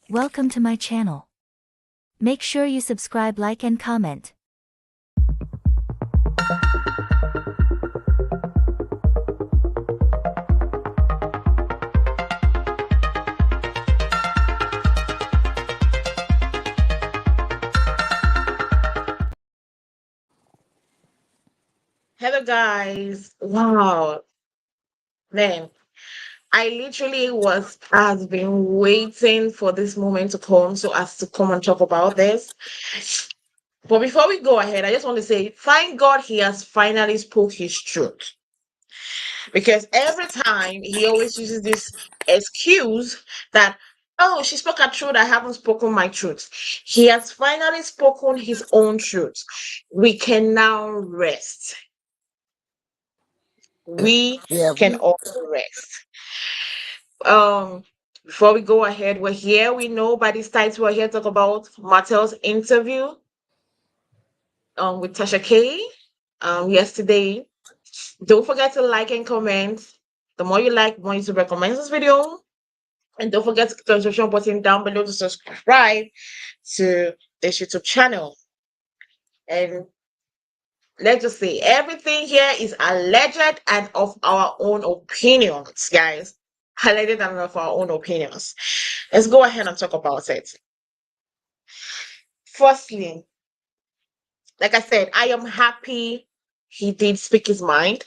Welcome to my channel. Make sure you subscribe, like and comment. Hello guys. Wow. Man, I literally has been waiting for this moment to come so as to come and talk about this. But before we go ahead, I just want to say thank God he has finally spoke his truth. Because every time he always uses this excuse that oh, she spoke her truth, I haven't spoken my truth. He has finally spoken his own truth. We can now rest. We Yeah, can all rest. Um, Before we go ahead, we're here. We know by this title we're here to talk about Martell's interview with Tasha K yesterday. Don't forget to like and comment. The more you like, the more you recommend this video. And don't forget to click the subscription button down below to subscribe to this YouTube channel. And let's just say everything here is alleged and of our own opinions, guys. Alleged and of our own opinions. Let's go ahead and talk about it. Firstly, like I said, I am happy he did speak his mind.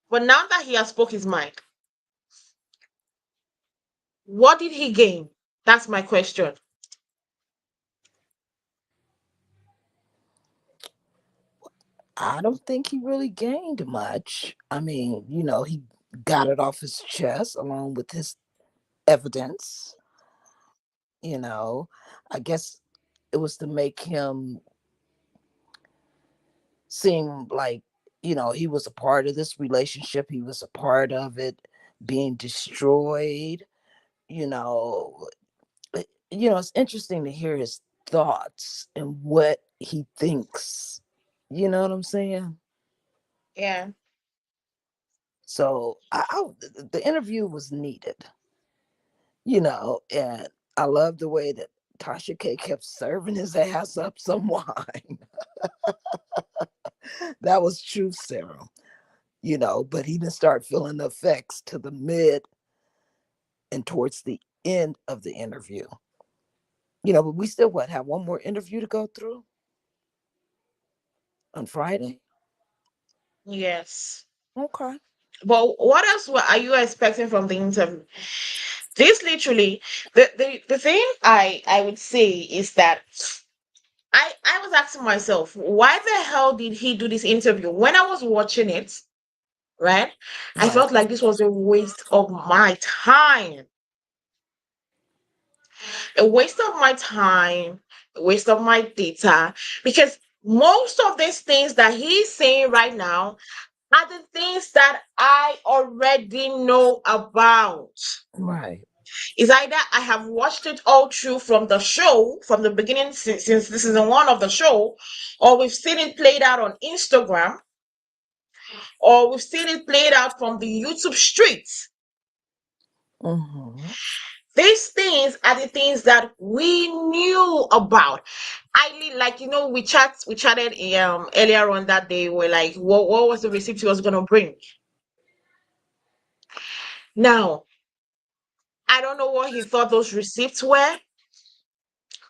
But now that he has spoke his mind, what did he gain? That's my question. I don't think he really gained much. I mean, he got it off his chest along with his evidence. You know, I guess it was to make him seem like, he was a part of this relationship, he was a part of it being destroyed. You know, it's interesting to hear his thoughts and what he thinks. You know what I'm saying? Yeah. So the interview was needed, and I love the way that Tasha K kept serving his ass up some wine. That was truth serum, but he didn't start feeling the effects to the mid and towards the end of the interview. But we still have one more interview to go through on Friday. Yes. Okay. But what else are you expecting from the interview? This literally, the thing I would say is that I was asking myself, why the hell did he do this interview? When I was watching it, right, I Right. felt like this was a waste of my time. A waste of my time, a waste of my data, because most of these things that he's saying right now are the things that I already know about. Right. It's either I have watched it all through from the show, from the beginning, since this is one of the show, or we've seen it played out on Instagram, or we've seen it played out from the YouTube streets. Mm-hmm. These things are the things that we knew about. Like we chatted earlier on that day. We're like, what was the receipt he was gonna bring? Now, I don't know what he thought those receipts were,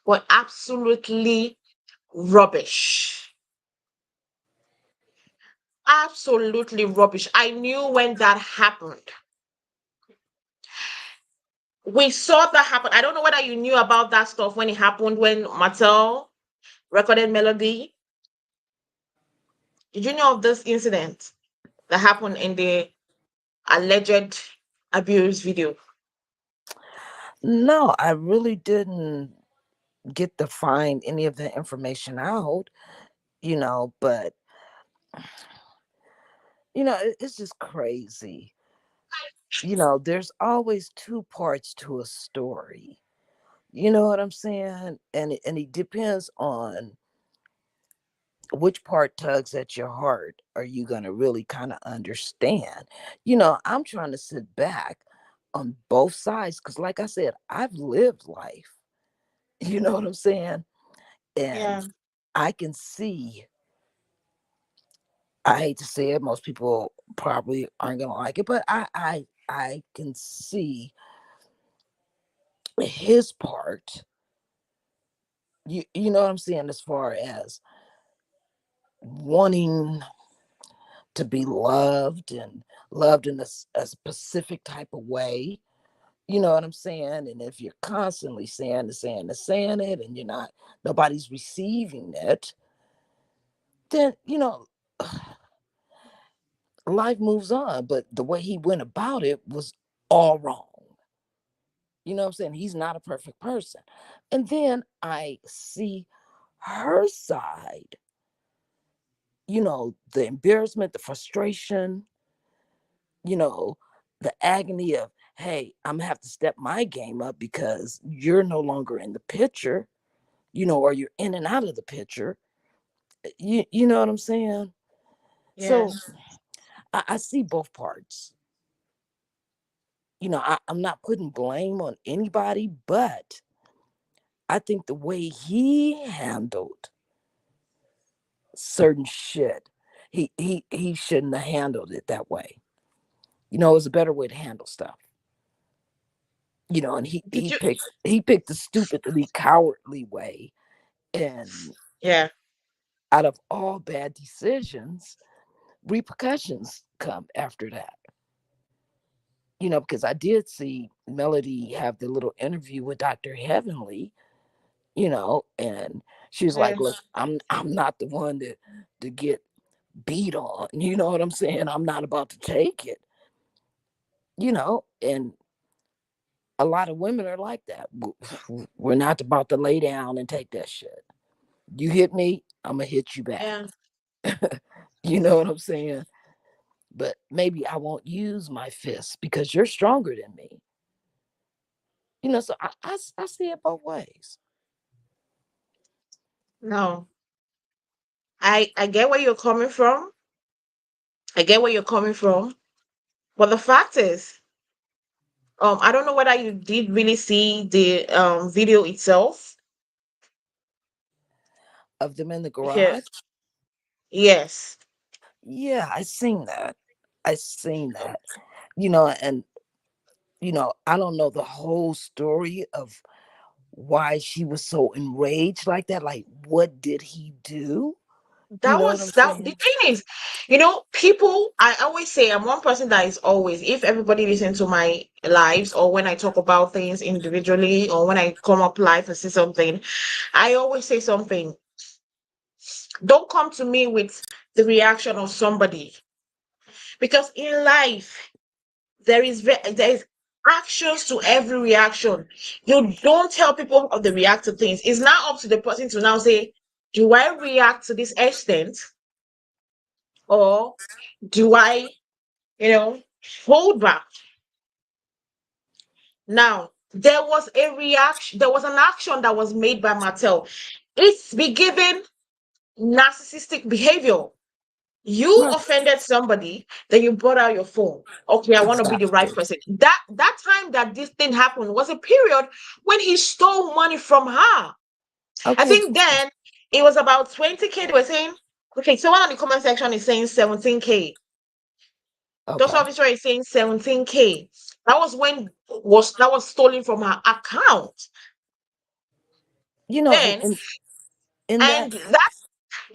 but absolutely rubbish. Absolutely rubbish. I knew when that happened. We saw that happen. I don't know whether you knew about that stuff when it happened when Martell recorded Melody. Did you know of this incident that happened in the alleged abuse video? No, I really didn't get to find any of the information out, but it's just crazy. There's always two parts to a story. You know what I'm saying? And it depends on which part tugs at your heart are you going to really kind of understand. I'm trying to sit back on both sides. Because, like I said, I've lived life. You know what I'm saying? And Yeah. I can see, I hate to say it, most people probably aren't gonna like it, but I can see his part. You know what I'm saying, as far as wanting to be loved and loved in a specific type of way. You know what I'm saying? And if you're constantly saying it, and you're not, nobody's receiving it, then, life moves on. But the way he went about it was all wrong. You know what I'm saying? He's not a perfect person. And then I see her side, the embarrassment, the frustration, you know, the agony of, hey, I'm gonna have to step my game up because you're no longer in the picture, or you're in and out of the picture. You know what I'm saying? So Yes. I see both parts. I'm not putting blame on anybody, but I think the way he handled certain shit, he shouldn't have handled it that way. It was a better way to handle stuff. And he Did he you? picked he picked the stupidly cowardly way. And Yeah. out of all bad decisions, repercussions come after that. Because I did see Melody have the little interview with Dr. Heavenly, and she was like, Yeah. look, I'm not the one to get beat on. You know what I'm saying? I'm not about to take it, and a lot of women are like that. We're not about to lay down and take that shit. You hit me, I'm gonna hit you back. Yeah. You know what I'm saying? But maybe I won't use my fists because you're stronger than me. So I see it both ways. No. I get where you're coming from. I get where you're coming from. But the fact is, I don't know whether you did really see the video itself. Of them in the Okay. garage. Yes. Yeah, I seen that. I seen that. And I don't know the whole story of why she was so enraged like that. Like, what did he do? You That know what I'm was that. The saying? thing is, people. I always say I'm one person that is always. If everybody listen to my lives, or when I talk about things individually, or when I come up live and say something, I always say something. Don't come to me with the reaction of somebody, because in life there is actions to every reaction. You don't tell people how they react to things. It's now up to the person to now say, do I react to this extent, or do I, you know, hold back? Now, there was an action that was made by Martell. It's be given narcissistic behavior. You Right. offended somebody, then you brought out your phone. Okay, I want to be the right Exactly. person. That time that this thing happened was a period when he stole money from her. I Okay. think then it was about 20K. They were saying, okay, someone on the comment section is saying 17K. Those Okay. officer is saying 17K. That was stolen from her account. You know, and Then, in that.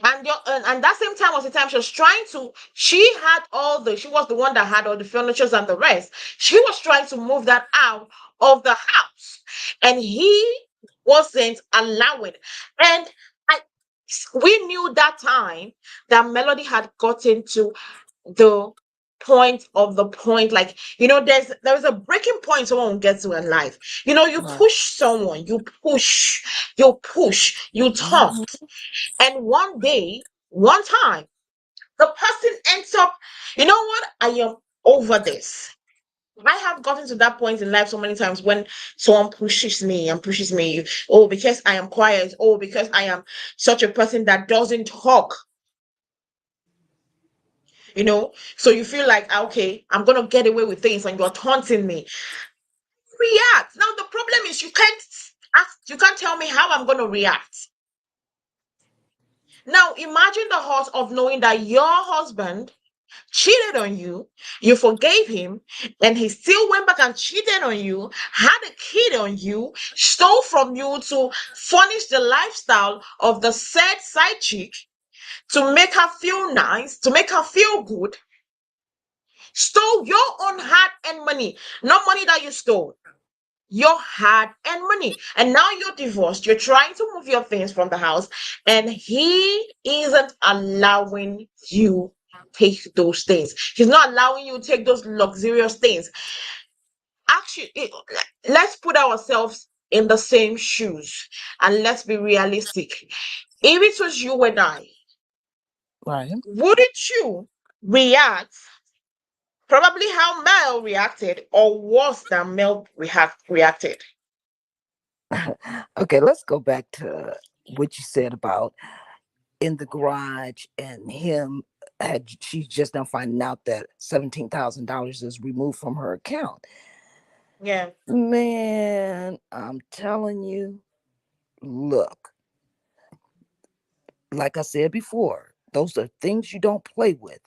and and that same time was the time she was trying to. She was the one that had all the furnitures and the rest. She was trying to move that out of the house, and he wasn't allowing. And I, we knew that time that Melody had gotten to the point. Like, there's a breaking point someone will get to in life. You Right. push someone, you talk, Hmm. and one time, the person ends up, you know what? I am over this. I have gotten to that point in life so many times when someone pushes me and pushes me. Oh, because I am quiet. Oh, because I am such a person that doesn't talk. So you feel like, okay, I'm gonna get away with things, and you're taunting me. react. Now the problem is you can't tell me how I'm going to react. Now imagine the hurt of knowing that your husband cheated on you, you forgave him, and he still went back and cheated on you, had a kid on you, stole from you to furnish the lifestyle of the said side chick, to make her feel nice, to make her feel good, stole your own hard earned money, not money that you stole. Your hard earned money. And now you're divorced. You're trying to move your things from the house, and he isn't allowing you take those things. He's not allowing you to take those luxurious things. Actually, let's put ourselves in the same shoes and let's be realistic. If it was you and I, Right. wouldn't you react probably how Mel reacted or worse than Mel reacted? Okay, let's go back to what you said about in the garage and him had she's just now finding out that $17,000 is removed from her account. Yeah, Man, I'm telling you, look, like I said before, those are things you don't play with.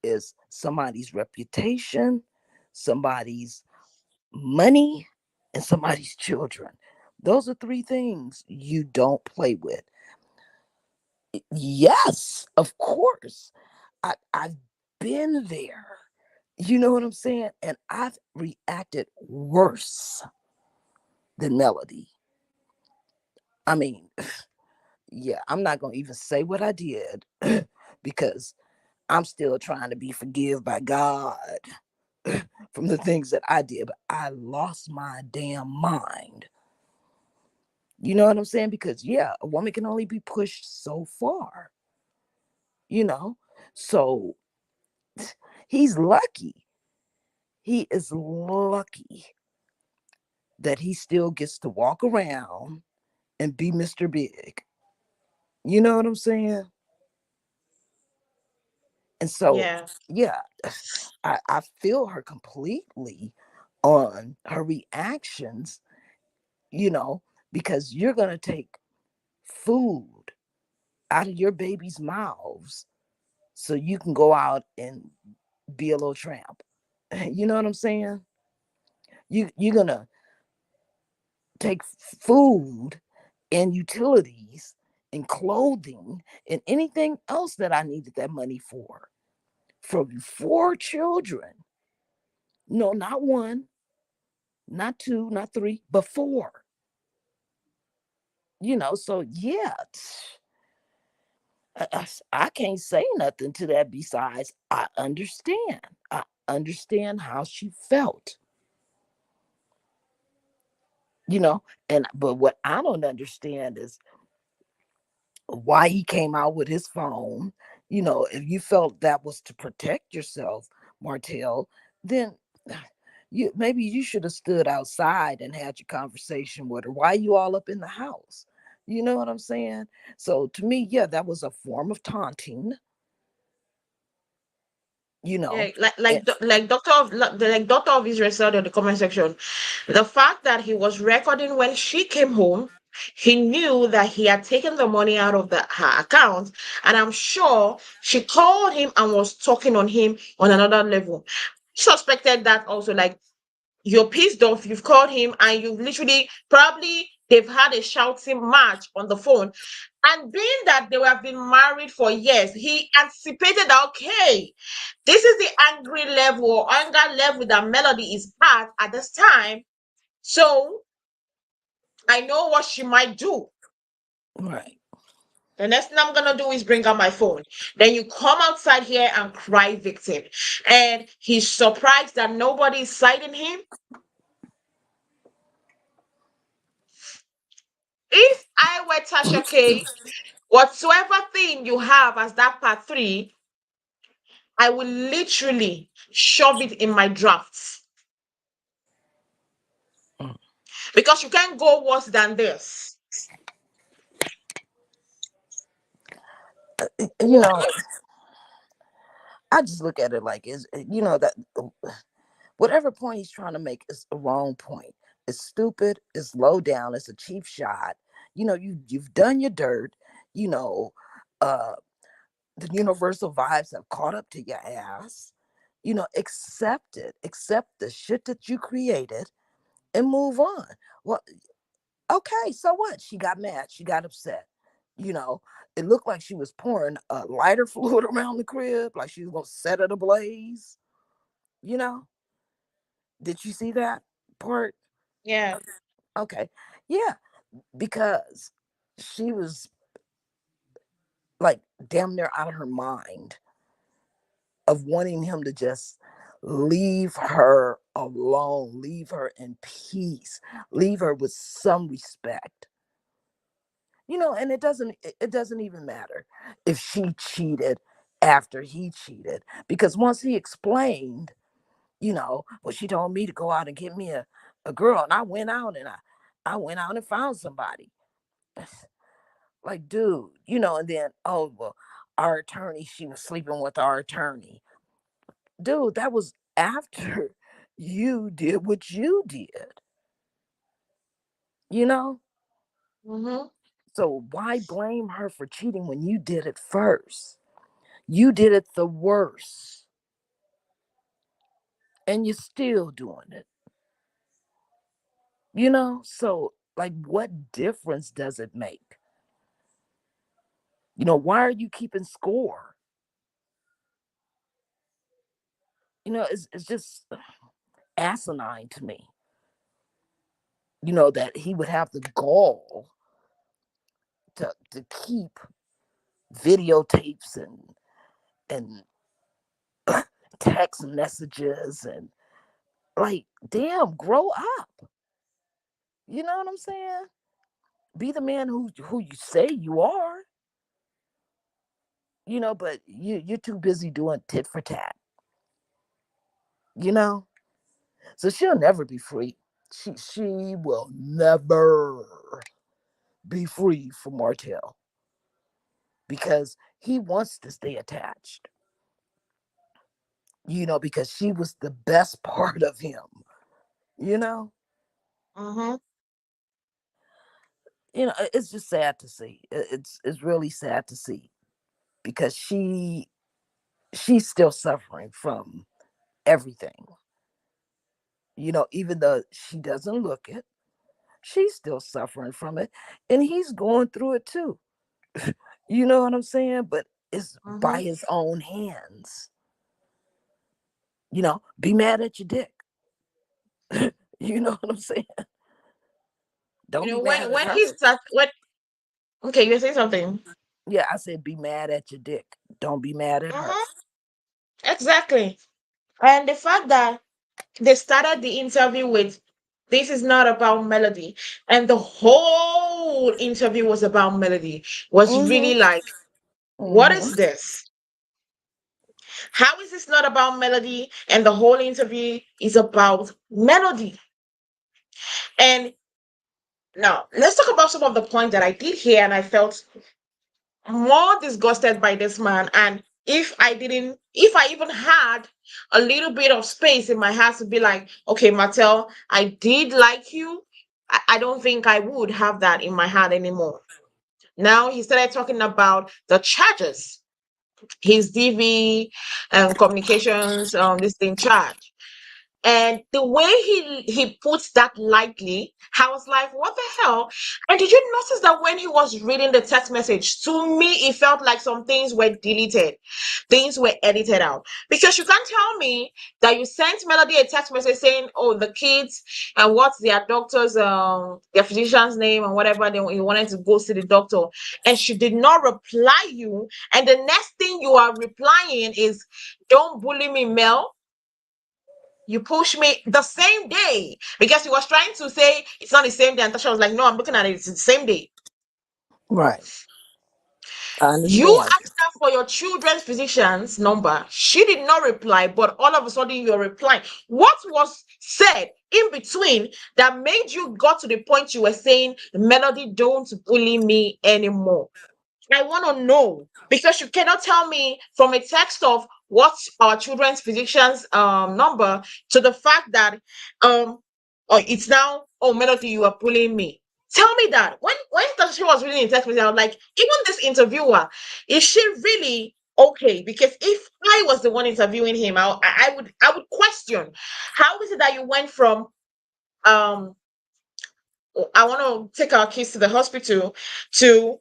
Is somebody's reputation, somebody's money, and somebody's children. Those are three things you don't play with. Yes, of course. I've been there. You know what I'm saying? And I've reacted worse than Melody. I mean, yeah, I'm not going to even say what I did because I'm still trying to be forgiven by God from the things that I did. But I lost my damn mind. You know what I'm saying? Because, yeah, a woman can only be pushed so far, you know? So he's lucky. He is lucky that he still gets to walk around and be Mr. Big. You know what I'm saying? And so, yeah, yeah, I feel her completely on her reactions, you know, because you're going to take food out of your baby's mouths so you can go out and be a little tramp. You know what I'm saying? You're going to take food and utilities and clothing and anything else that I needed that money for from 4 children. No, not one, not two, not three, but 4. So yeah, I can't say nothing to that besides I understand. I understand how she felt, you know, and but what I don't understand is why he came out with his phone. If you felt that was to protect yourself, Martell, then maybe you should have stood outside and had your conversation with her. Why are you all up in the house? You know what I'm saying? So to me, yeah, that was a form of taunting, you yeah. know. Like And like Doctor of Israel said in the comment section, the fact that he was recording when she came home, he knew that he had taken the money out of her account, and I'm sure she called him and was talking on him on another level. Suspected that also, like, you're pissed off, you've called him, and you've literally probably they've had a shouting match on the phone. And being that they have been married for years, he anticipated that, okay, this is the angry level or anger level that Melody is at this time. So I know what she might do. right, The next thing I'm gonna do is bring out my phone. Then you come outside here and cry victim. And he's surprised that nobody is citing him. If I were Tasha K, whatsoever thing you have as that part three, I will literally shove it in my drafts because you can't go worse than this. you know, I just look at it like is that whatever point he's trying to make is a wrong point. It's stupid. It's low down. It's a cheap shot. You've done your dirt. You know, uh, the universal vibes have caught up to your ass. Accept it. Accept the shit that you created and move on. Well, okay, so what? She got mad. She got upset. You know, it looked like she was pouring a lighter fluid around the crib, like she was gonna set it ablaze. You know, did you see that part? Yeah. Okay, yeah, because she was like damn near out of her mind of wanting him to just leave her alone, leave her in peace, leave her with some respect. And it doesn't even matter if she cheated after he cheated, because once he explained, well, she told me to go out and get me a girl, and I went out and found somebody. Like, dude, and then, oh, well, our attorney, she was sleeping with our attorney. Dude, that was after you did what you did, you know? Mm-hmm. So why blame her for cheating when you did it first? You did it the worst, and you're still doing it, So, like, what difference does it make? Why are you keeping score? It's just asinine to me, that he would have the gall to keep videotapes and text messages, and like, damn, grow up. You know what I'm saying? Be the man who you say you are, but you're too busy doing tit for tat, you know? So she'll never be free. She will never be free from Martell, because he wants to stay attached, because she was the best part of him, you know? Mm-hmm. It's just sad to see. It's really sad to see, because she's still suffering from everything. Even though she doesn't look it, she's still suffering from it, and he's going through it too. You know what I'm saying? But it's Mm-hmm. by his own hands. Be mad at your dick. You know what I'm saying? Don't be mad at When her. he start when okay, you're saying something. Yeah, I said be mad at your dick. Don't be mad at her. Mm-hmm. Exactly. And the fact that they started the interview with this is not about melody, and the whole interview was about melody, was Mm-hmm. really like, what Mm-hmm. is this? How is this not about melody? And the whole interview is about melody. And now let's talk about some of the points that I did hear and I felt more disgusted by this man. And if I even had a little bit of space in my heart to be like, okay, Martell, I did like you, I don't think I would have that in my heart anymore. Now he started talking about the charges, his DV and communications, this thing charge. And the way he puts that lightly, I was like, what the hell? And did you notice that when he was reading the text message, to me, it felt like some things were deleted, things were edited out. Because you can't tell me that you sent Melody a text message saying, oh, the kids and what's their doctor's, their physician's name and whatever, they you wanted to go see the doctor. And she did not reply you. And the next thing you are replying is, don't bully me, Mel. You push me the same day, because he was trying to say it's not the same day. And Tasha was like, no, I'm looking at it. It's the same day. Right. I You understand. asked her for your children's physician's number. She did not reply, but all of a sudden you're replying. What was said in between that made you got to the point you were saying, Melody, don't bully me anymore? I want to know, because you cannot tell me from a text of what's our children's physician's number to the fact that um or it's now, oh Melody, you are bullying me. Tell me that. When she was reading the text message, I was like, even this interviewer, is she really okay? Because if I was the one interviewing him, I would question, how is it that you went from um I want to take our kids to the hospital to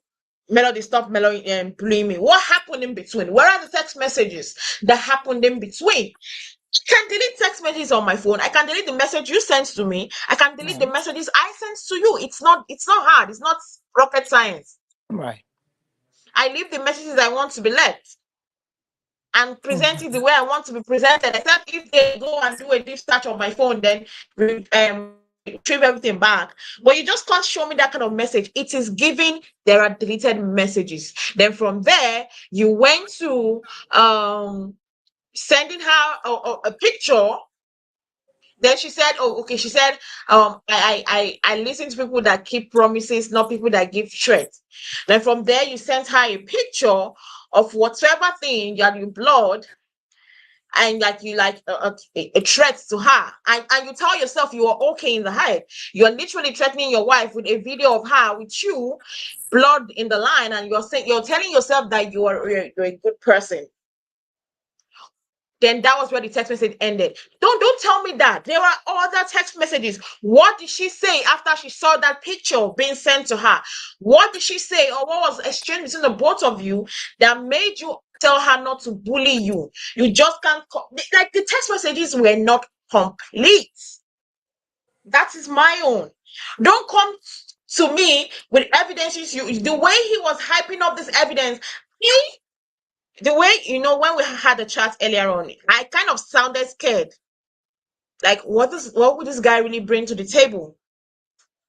Melody, stop Melody and bullying me. What happened in between? Where are the text messages that happened in between? I can delete text messages on my phone. I can delete the message you sent to me. I can delete the Right. messages I sent to you. It's not hard. It's not rocket science. Right. I leave the messages I want to be left and present it Mhm. the way I want to be presented. Except if they go and do a deep search on my phone, then retrieve everything back. But you just can't show me that kind of message. It is giving there are deleted messages. Then from there, you went to sending her a picture. Then she said, "Oh, okay." She said, I listen to people that keep promises, not people that give threats." Then from there, you sent her a picture of whatever thing that you blood, and like you like a threat to her, and you tell yourself you are okay in the head. You are literally threatening your wife with a video of her with you, blood in the line, and you're saying, you're telling yourself that you're a good person. Then that was where the text message ended. Don't tell me that. There are other text messages. What did she say after she saw that picture being sent to her? What did she say, or what was exchanged between the both of you that made you tell her not to bully you? You just can't like the text messages were not complete. That is my own. Don't come to me with evidences. You the way he was hyping up this evidence. The way, when we had a chat earlier on, I kind of sounded scared. Like, what would this guy really bring to the table?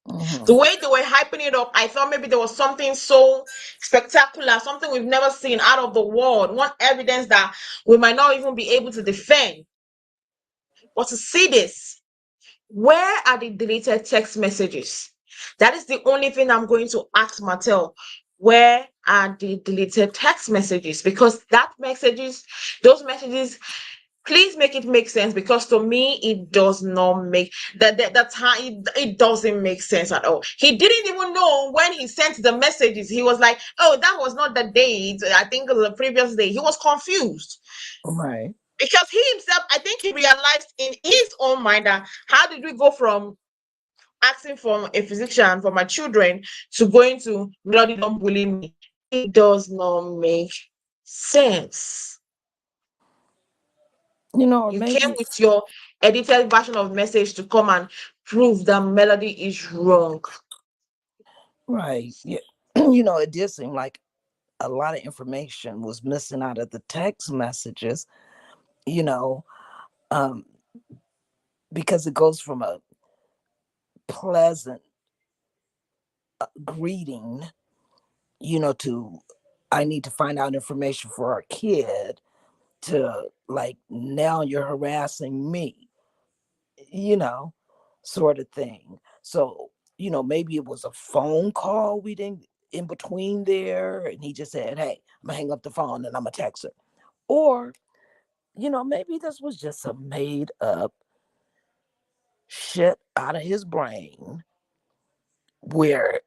The Mhm. way they were hyping it up, I thought maybe there was something so spectacular, something we've never seen out of the world, one evidence that we might not even be able to defend. But to see this, where are the deleted text messages? That is the only thing I'm going to ask Martell. Where are the deleted text messages? Because those messages, please make it make sense, because to me it does not make the time, it doesn't make sense at all. He didn't even know when he sent the messages. He was like, oh, that was not the date. I think it was the previous day. He was confused Right. because he himself, I think he realized in his own mind that how did we go from asking for a physician for my children to going to Melody, don't bully me? It does not make sense. Or You came maybe with your edited version of message to come and prove that Melody is wrong. right. Yeah. It did seem like a lot of information was missing out of the text messages. You know, um, because it goes from a pleasant greeting, to I need to find out information for our kid, to like now you're harassing me, you know, sort of thing. So, maybe it was a phone call we didn't in between there, and he just said, hey, I'm gonna hang up the phone and I'm gonna text her. Or, maybe this was just a made up shit out of his brain where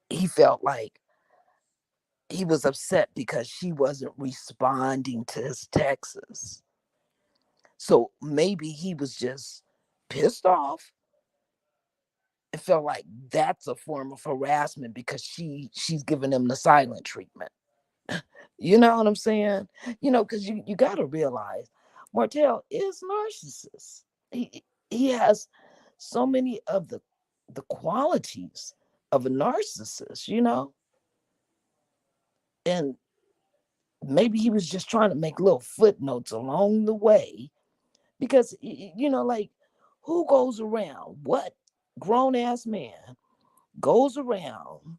he felt like he was upset because she wasn't responding to his texts. So maybe he was just pissed off and felt like that's a form of harassment because she's giving him the silent treatment. You know what I'm saying? Because you got to realize Martell is narcissist. He has so many of the qualities of a narcissist, and maybe he was just trying to make little footnotes along the way because like who goes around, what grown ass man goes around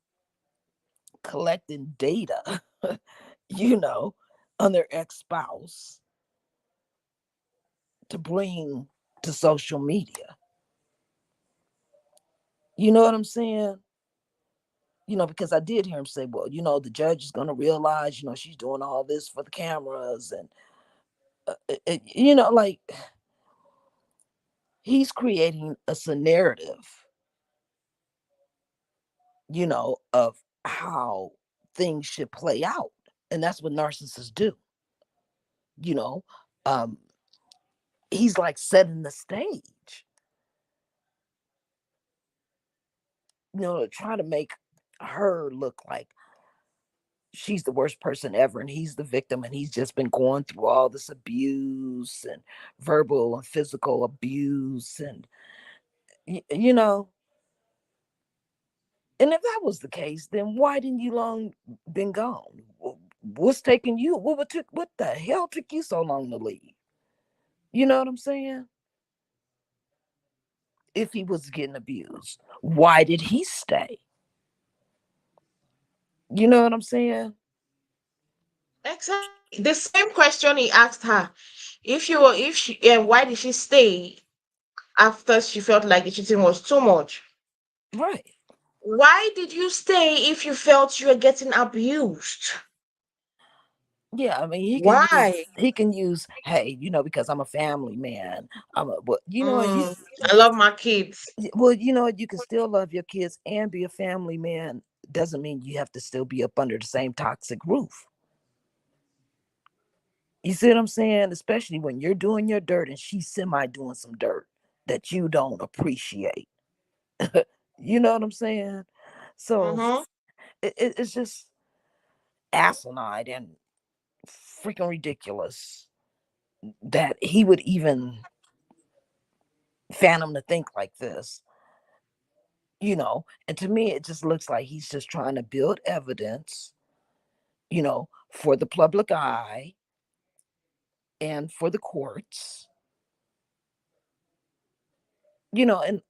collecting data you know on their ex-spouse to bring to social media. You know what I'm saying? Because I did hear him say, well, the judge is going to realize, she's doing all this for the cameras, and like He's creating a narrative, of how things should play out. And that's what narcissists do. You know, um, he's like setting the stage, to try to make her look like she's the worst person ever and he's the victim and he's just been going through all this abuse and verbal and physical abuse and you know and if that was the case, then why didn't you long been gone? What's taking you? What the hell took you so long to leave? You know what I'm saying? If he was getting abused, why did he stay? You know what I'm saying? Exactly. The same question he asked her. If she, why did she stay after she felt like the cheating was too much? Right. Why did you stay if you felt you were getting abused? Yeah, I mean, Why? he can use, hey, because I'm a family man. But Mm, I love my kids. you can still love your kids and be a family man. Doesn't mean you have to still be up under the same toxic roof. You see what I'm saying? Especially when you're doing your dirt and she's semi doing some dirt that you don't appreciate. You know what I'm saying? So Mm-hmm. it's just asinine and freaking ridiculous that he would even fathom to think like this. And to me, it just looks like he's just trying to build evidence, for the public eye and for the courts. And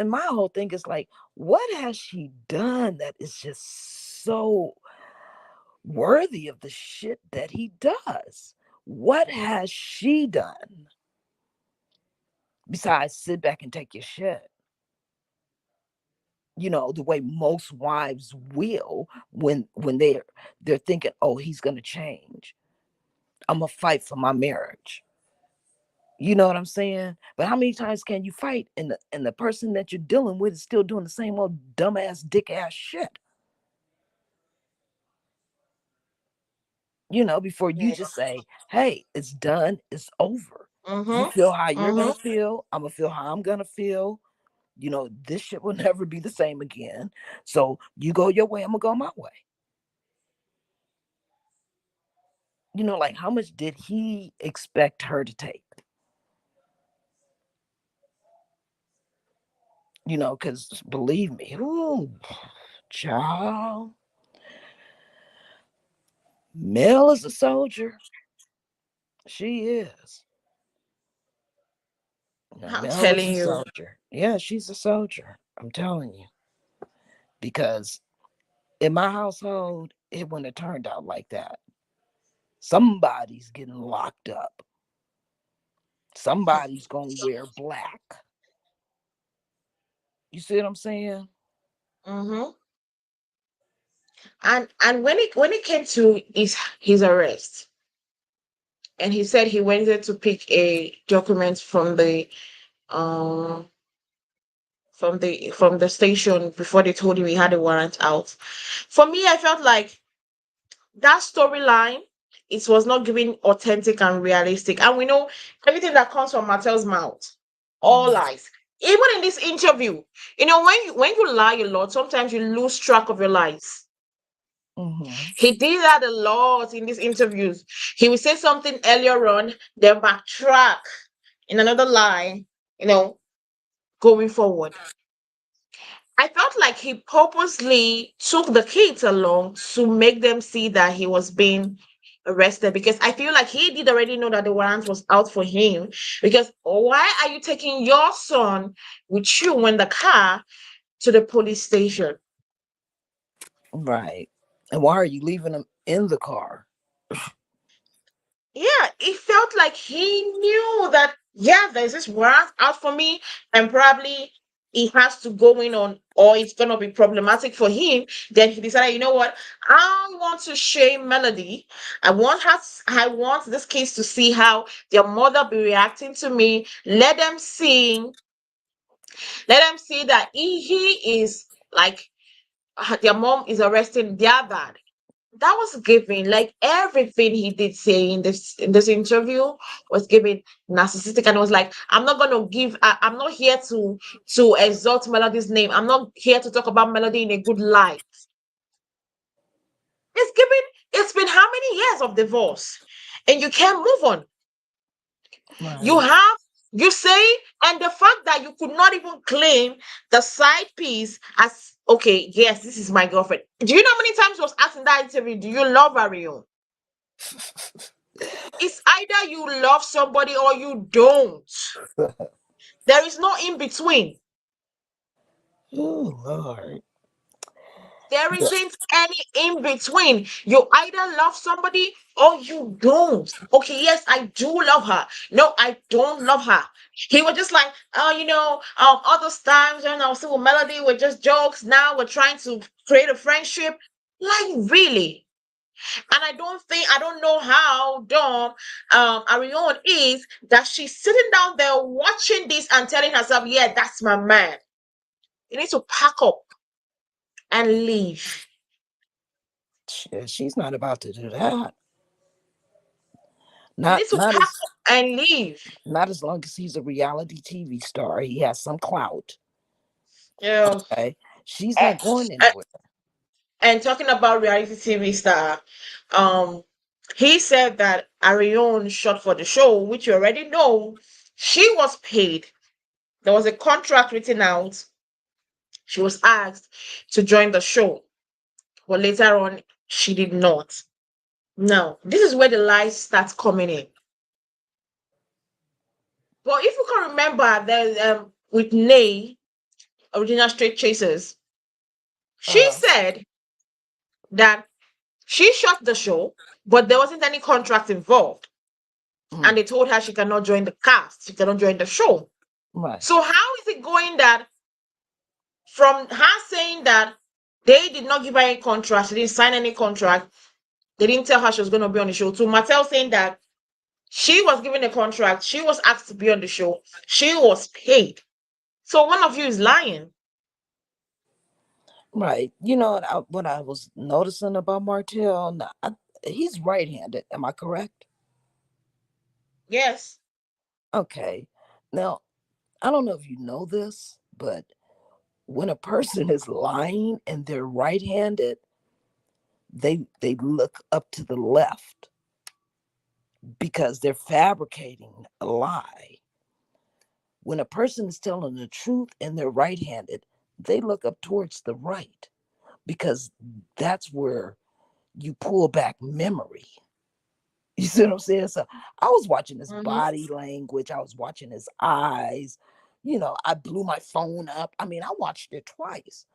my whole thing is like, what has she done that is just so worthy of the shit that he does? What has she done besides sit back and take your shit? The way most wives will when they're thinking, oh, he's gonna change. I'm gonna fight for my marriage. You know what I'm saying? But how many times can you fight and the person that you're dealing with is still doing the same old dumbass dick ass shit? Before you just say, hey, it's done, it's over. You Mm-hmm. feel how you're Mm-hmm. gonna feel, I'm gonna feel how I'm gonna feel. This shit will never be the same again. So you go your way, I'm gonna go my way. Like how much did he expect her to take? Because believe me, ooh, child, Mel is a soldier. She is. Now, I'm Mel is telling a you. soldier. Yeah, she's a soldier. I'm telling you. Because in my household, it wouldn't have turned out like that. Somebody's getting locked up. Somebody's going to wear black. You see what I'm saying? Mm-hmm. And when it came to his arrest, and he said he wanted to pick a document um from the station before they told him he had a warrant out. For me, I felt like that storyline, it was not giving authentic and realistic. And we know everything that comes from Martell's mouth, all Mm-hmm. lies. Even in this interview, when you lie a lot, sometimes you lose track of your lies. Mm-hmm. He did that a lot in these interviews. He would say something earlier on, then backtrack in another line, you know, going forward. I felt like he purposely took the kids along to make them see that he was being arrested, because I feel like he did already know that the warrant was out for him. Because why are you taking your son with you in the car to the police station? Right. And why are you leaving them in the car? Yeah, it felt like he knew that, yeah, there's this warrant out for me, and probably he has to go in on, or it's gonna be problematic for him, then he decided, you know what, I want to shame Melody. I want these kids to see how their mother be reacting to me. Let them see that he is like, their mom is arresting their dad. That was giving, like, everything he did say in this interview was giving narcissistic, and it was like, I'm not gonna I'm not here to exalt Melody's name. I'm not here to talk about Melody in a good light. It's giving. It's been how many years of divorce, and you can't move on. You Right. have, you say, and the fact that you could not even claim the side piece as, okay, yes, this is my girlfriend. Do you know how many times he was asked in that interview, do you love Ariel? It's either you love somebody or you don't. There is no in between. Oh Lord. There Yeah. isn't any in between. You either love somebody or you don't. Okay, yes, I do love her. No, I don't love her. He was just like, oh, all those times when I was still with Melody were just jokes. Now we're trying to create a friendship. Like, really? And I don't know how dumb Ariane is that she's sitting down there watching this and telling herself, yeah, that's my man. You need to pack up and leave. She's not about to do that. You Not need to not pack as up and leave. not as long as he's a reality TV star. He has some clout. Yeah. Okay. She's Eh, not going eh, anywhere. And talking about reality TV star, um, he said that Ariane shot for the show, which you already know. She was paid. There was a contract written out. She was asked to join the show, but later on, she did not. Now, this is where the lies start coming in. But if you can remember, there's with Nay, original Straight Chasers, she Uh said that she shot the show, but there wasn't any contract involved. And mm, they told her she cannot join the cast, she cannot join the show. right. So how is it going that from her saying that they did not give her any contract, she didn't sign any contract, they didn't tell her she was going to be on the show, to Martell saying that she was given a contract, she was asked to be on the show, she was paid. So one of you is lying. Right. What I was noticing about Martell, he's right-handed. Am I correct? Yes. Okay. Now, I don't know if you know this, but when a person is lying and they're right-handed, they look up to the left because they're fabricating a lie. When a person is telling the truth and they're right-handed, they look up towards the right because that's where you pull back memory. You see what I'm saying? So I was watching his Mm-hmm. body language, I was watching his eyes. I blew my phone up. I mean, I watched it twice.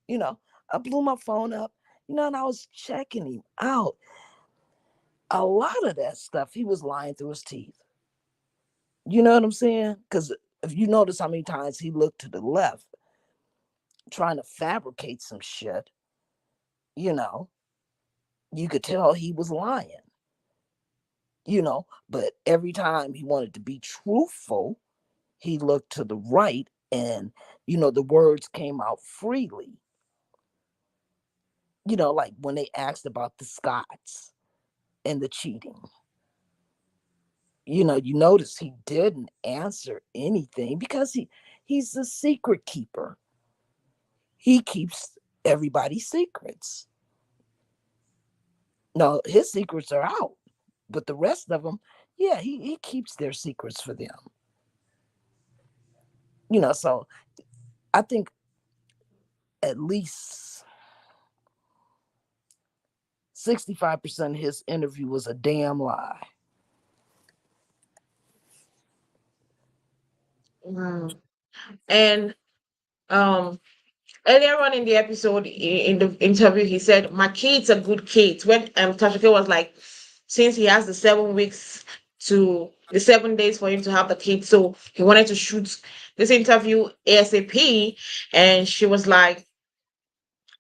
You know, I blew my phone up, and I was checking him out. A lot of that stuff, he was lying through his teeth. You know what I'm saying? Because if you notice how many times he looked to the left, trying to fabricate some shit, you know, you could tell he was lying, but every time he wanted to be truthful, he looked to the right and, the words came out freely. Like when they asked about the Scots and the cheating, you notice he didn't answer anything because he's the secret keeper. He keeps everybody's secrets. No, his secrets are out, but the rest of them, yeah, he keeps their secrets for them. So I think at least 65% of his interview was a damn lie. Mm. And um earlier on in the episode, in the interview, he said, my kid's a good kid. When Tashake was like, since he has the 7 weeks to the 7 days for him to have the kid. So he wanted to shoot this interview ASAP. And she was like,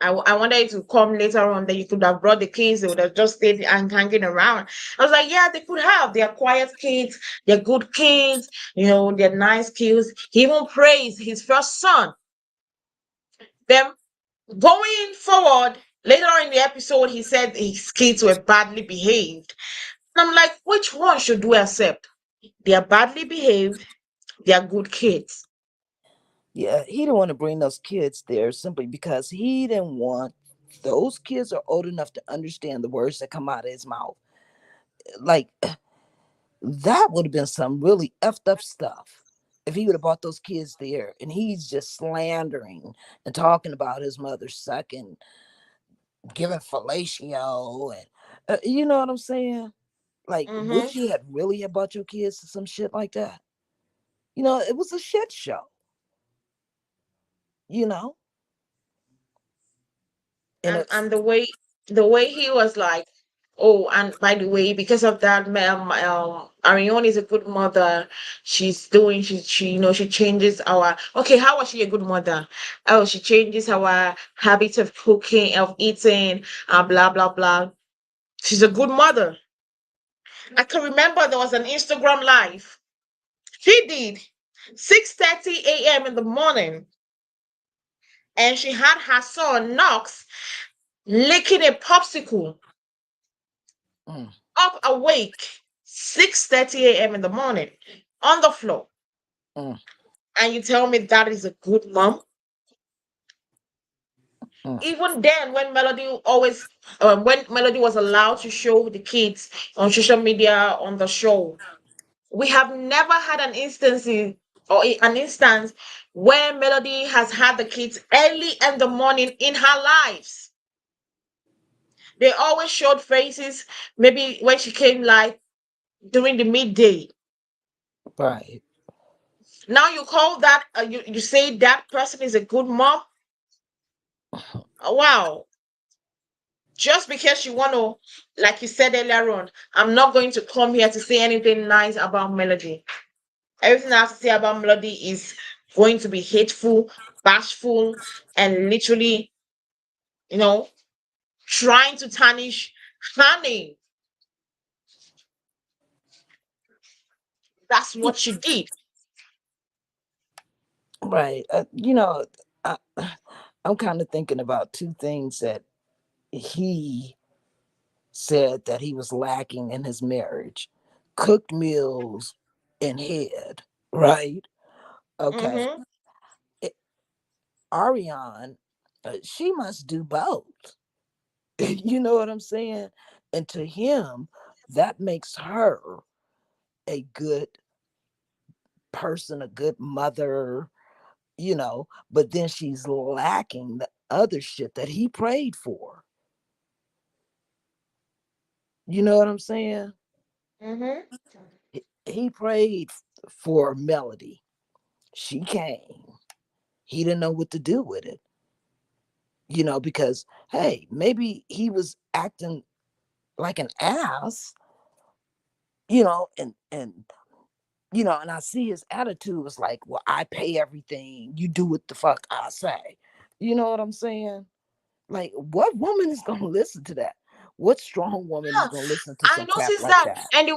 I wanted you to come later on, that you could have brought the kids. They would have just stayed and hanging around. I was like, yeah, they could have. They're quiet kids. They're good kids. They're nice kids. He even praised his first son. Then going forward, later on in the episode, he said his kids were badly behaved. And I'm like, which one should we accept? They are badly behaved. They are good kids. Yeah, he didn't want to bring those kids there simply because he didn't want those kids are old enough to understand the words that come out of his mouth. Like that would have been some really effed up stuff if he would have brought those kids there and he's just slandering and talking about his mother sucking, giving fellatio, and you know what I'm saying? Like, Mm-hmm. would you have really have brought your kids to some shit like that? It was a shit show. You know, and and it, and the way he was like, oh, and by the way, because of that, Ariane is a good mother. She's doing she she changes our, okay, how was she a good mother? Oh, she changes our habits of cooking, of eating, blah blah blah. She's a good mother. I can remember there was an Instagram live she did 6:30 a.m. in the morning, and she had her son Knox licking a popsicle, mm, up awake 6:30 a.m. in the morning on the floor. mm, And you tell me that is a good mom? mm, Even then, when Melody was allowed to show the kids on social media on the show, we have never had an instance where Melody has had the kids early in the morning in her lives. They always showed faces, maybe when she came live during the midday. right. Now you call that, you say that person is a good mom? Wow. Just because you want to, like you said earlier on, I'm not going to come here to say anything nice about Melody. Everything I have to say about Melody is going to be hateful, bashful, and literally, you know, trying to tarnish her name. That's what she did. Right. I, I'm kind of thinking about two things that he said that he was lacking in his marriage: cooked meals and head. Right. Okay. Mm-hmm. It, Ariane, she must do both. You know what I'm saying? And to him, that makes her a good person, a good mother, but then she's lacking the other shit that he prayed for. You know what I'm saying? Mm-hmm. He prayed for Melody. She came. He didn't know what to do with it, because, hey, maybe he was acting like an ass, and I see his attitude was like, well, I pay everything. You do what the fuck I say. You know what I'm saying? Like, what woman is gonna listen to that? What strong woman is Yeah, gonna listen to I some crap noticed like that, that? and the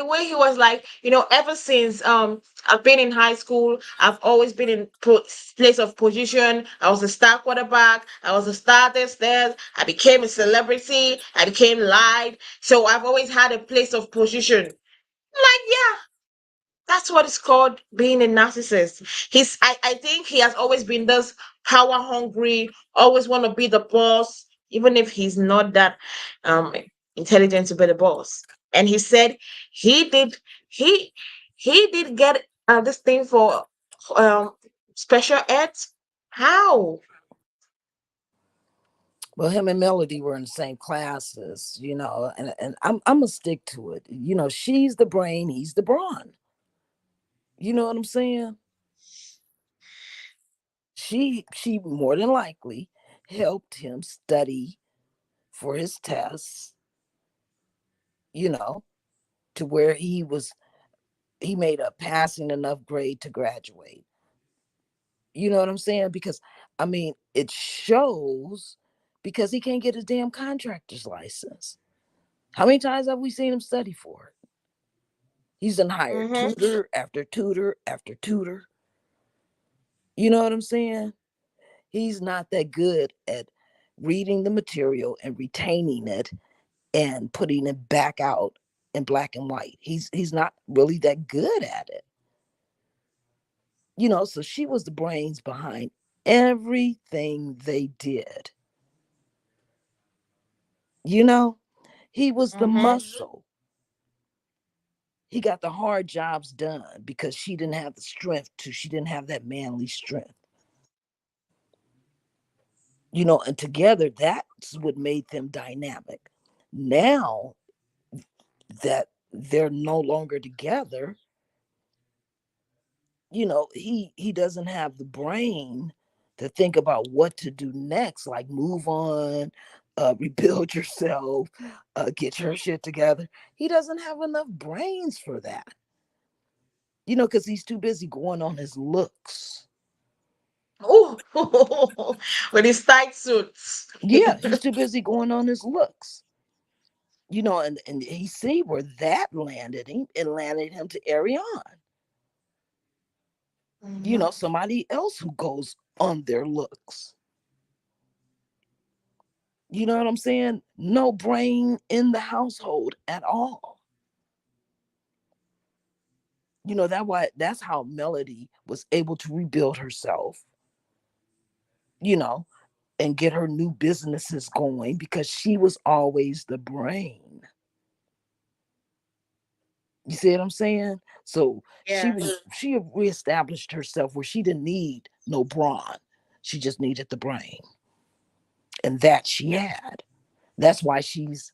way he was like, ever since I've been in high school, I've always been in place of position. I was a star quarterback. I was a star there. I became a celebrity. I became live. So I've always had a place of position. Like, yeah, that's what it's called being a narcissist. I think he has always been this power hungry, always want to be the boss, even if he's not that um intelligent to be the boss. And he said he did he he did get this thing for um special ed. How? Well, him and Melody were in the same classes, and I'm gonna stick to it. She's the brain, he's the brawn. You know what I'm saying? She more than likely helped him study for his tests, you know, to where he made a passing enough grade to graduate. You know what I'm saying? Because I mean, it shows because he can't get his damn contractor's license. How many times have we seen him study for it? He's done hired Mm-hmm. tutor after tutor after tutor. You know what I'm saying? He's not that good at reading the material and retaining it and putting it back out in black and white. He's not really that good at it. You know, so she was the brains behind everything they did. You know, he was the Mm-hmm. muscle. He got the hard jobs done because she didn't have the strength to, she didn't have that manly strength. You know, and together that's what made them dynamic. Now that they're no longer together, you know, he doesn't have the brain to think about what to do next, like move on, rebuild yourself, get your shit together. He doesn't have enough brains for that, you know, because he's too busy going on his looks. Oh, with his tight suits. Yeah, he's too busy going on his looks. You know, and he see where that landed him. It landed him to Ariane. You Mhm. know, somebody else who goes on their looks. You know what I'm saying? No brain in the household at all. You know, that's how Melody was able to rebuild herself, you know, and get her new businesses going because she was always the brain. You see what I'm saying? So Yeah. she reestablished herself where she didn't need no brawn. She just needed the brain. And that she had. That's why she's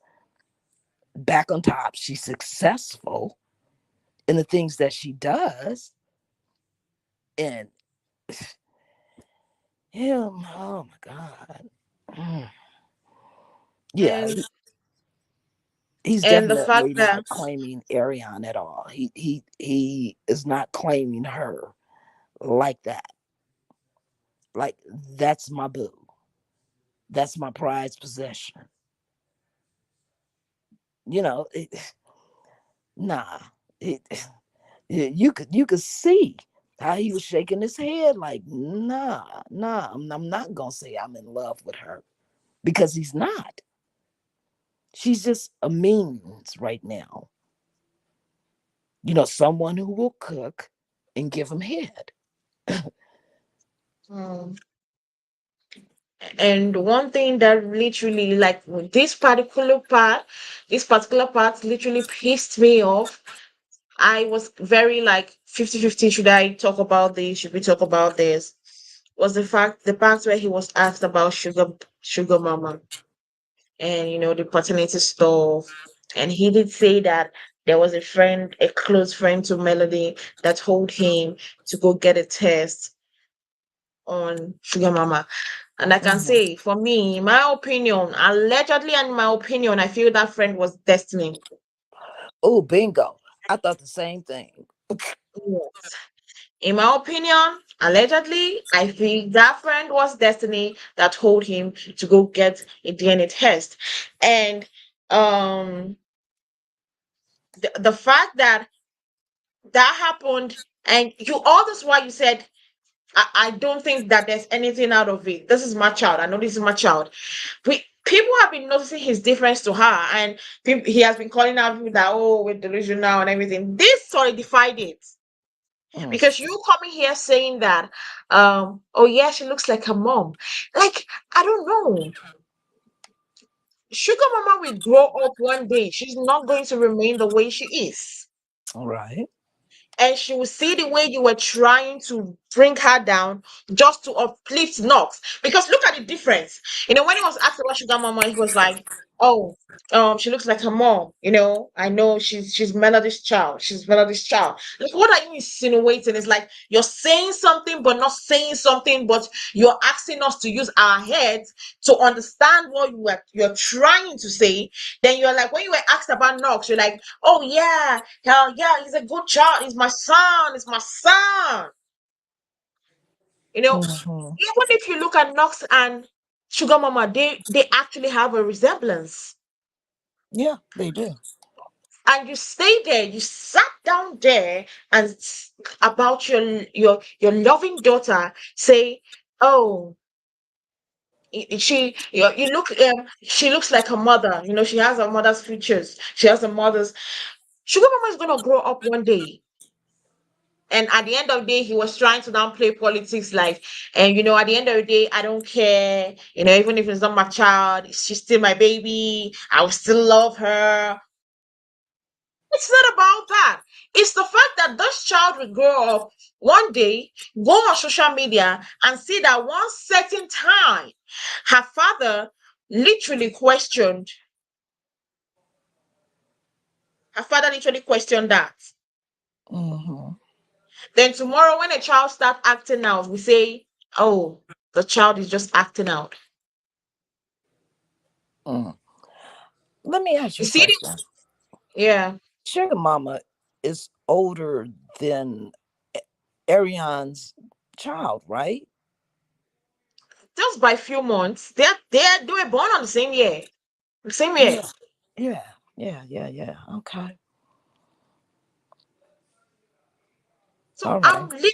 back on top. She's successful in the things that she does. And him, oh my God. Mm. Yeah, And he's the fact definitely that not claiming Ariane at all. He is not claiming her like that. Like that's my boo. That's my prized possession. You know, nah. It, you could see how he was shaking his head like, nah. I'm not gonna say I'm in love with her because he's not. She's just a means right now. You know, someone who will cook and give him head. mm, and one thing that literally like with this particular part literally pissed me off. I was very like 50-50. Should I talk about this? Should we talk about this? Was the part where he was asked about sugar mama and the paternity stuff. And he did say that there was a close friend to Melody that told him to go get a test on sugar mama. And I can Mhm. say, for me, in my opinion, allegedly, and in my opinion, I feel that friend was Destiny. Oh, bingo. I thought the same thing. Yes. In my opinion, allegedly, I feel that friend was Destiny that told him to go get a DNA test. And um the fact that that happened, and all this while you said, I don't think that there's anything out of it. This is my child. I know this is my child. People have been noticing his difference to her, and he has been calling out people that, oh, we're delusional and everything. This solidified it. Mm, Because you coming here saying that, oh yeah, she looks like her mom. Like, I don't know. Sugar Mama will grow up one day. She's not going to remain the way she is. all right. And she will see the way you were trying to bring her down just to uplift Knox. Because look at the difference. When he was asked about Sugar Mama, he was like, oh, she looks like her mom. I know she's Melody's child. She's Melody's child. Like, what are you insinuating? It's like you're saying something, but not saying something, but you're asking us to use our heads to understand what you're trying to say. Then you're like, when you were asked about Knox, you're like, oh yeah, yeah, he's a good child. He's my son. It's my son. You know, Hmm. even if you look at Knox and Sugar Mama, they actually have a resemblance. Yeah, they do. And you stay there, you sat down there and about your loving daughter say, oh, you look she looks like her mother. She has her mother's features. She has her mother's. Sugar Mama is gonna grow up one day. And at the end of the day, he was trying to downplay politics, like, and at the end of the day, I don't care. Even if it's not my child, she's still my baby. I will still love her. It's not about that. It's the fact that this child will grow up one day, go on social media, and see that one certain time, her father literally questioned, that. Hmm. Then tomorrow, when a child starts acting out, we say, oh, the child is just acting out. Mm. Let me ask You you a see it? question. Yeah. Sugar Mama is older than Arion's child, right? Just by few months. They were born on the same year. The same year. Yeah. Yeah. Yeah. Yeah. Yeah. Okay. So All right.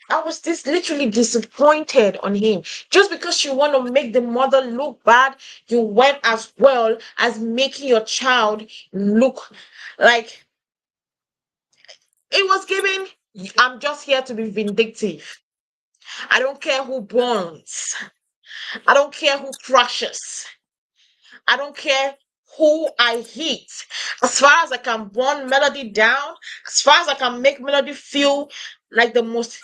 I was this literally disappointed on him. Just because you want to make the mother look bad, you went as well as making your child look like it was giving. I'm just here to be vindictive. I don't care who burns. I don't care who crushes. I don't care who I hit. As far as I can burn Melody down, as far as I can make Melody feel like the most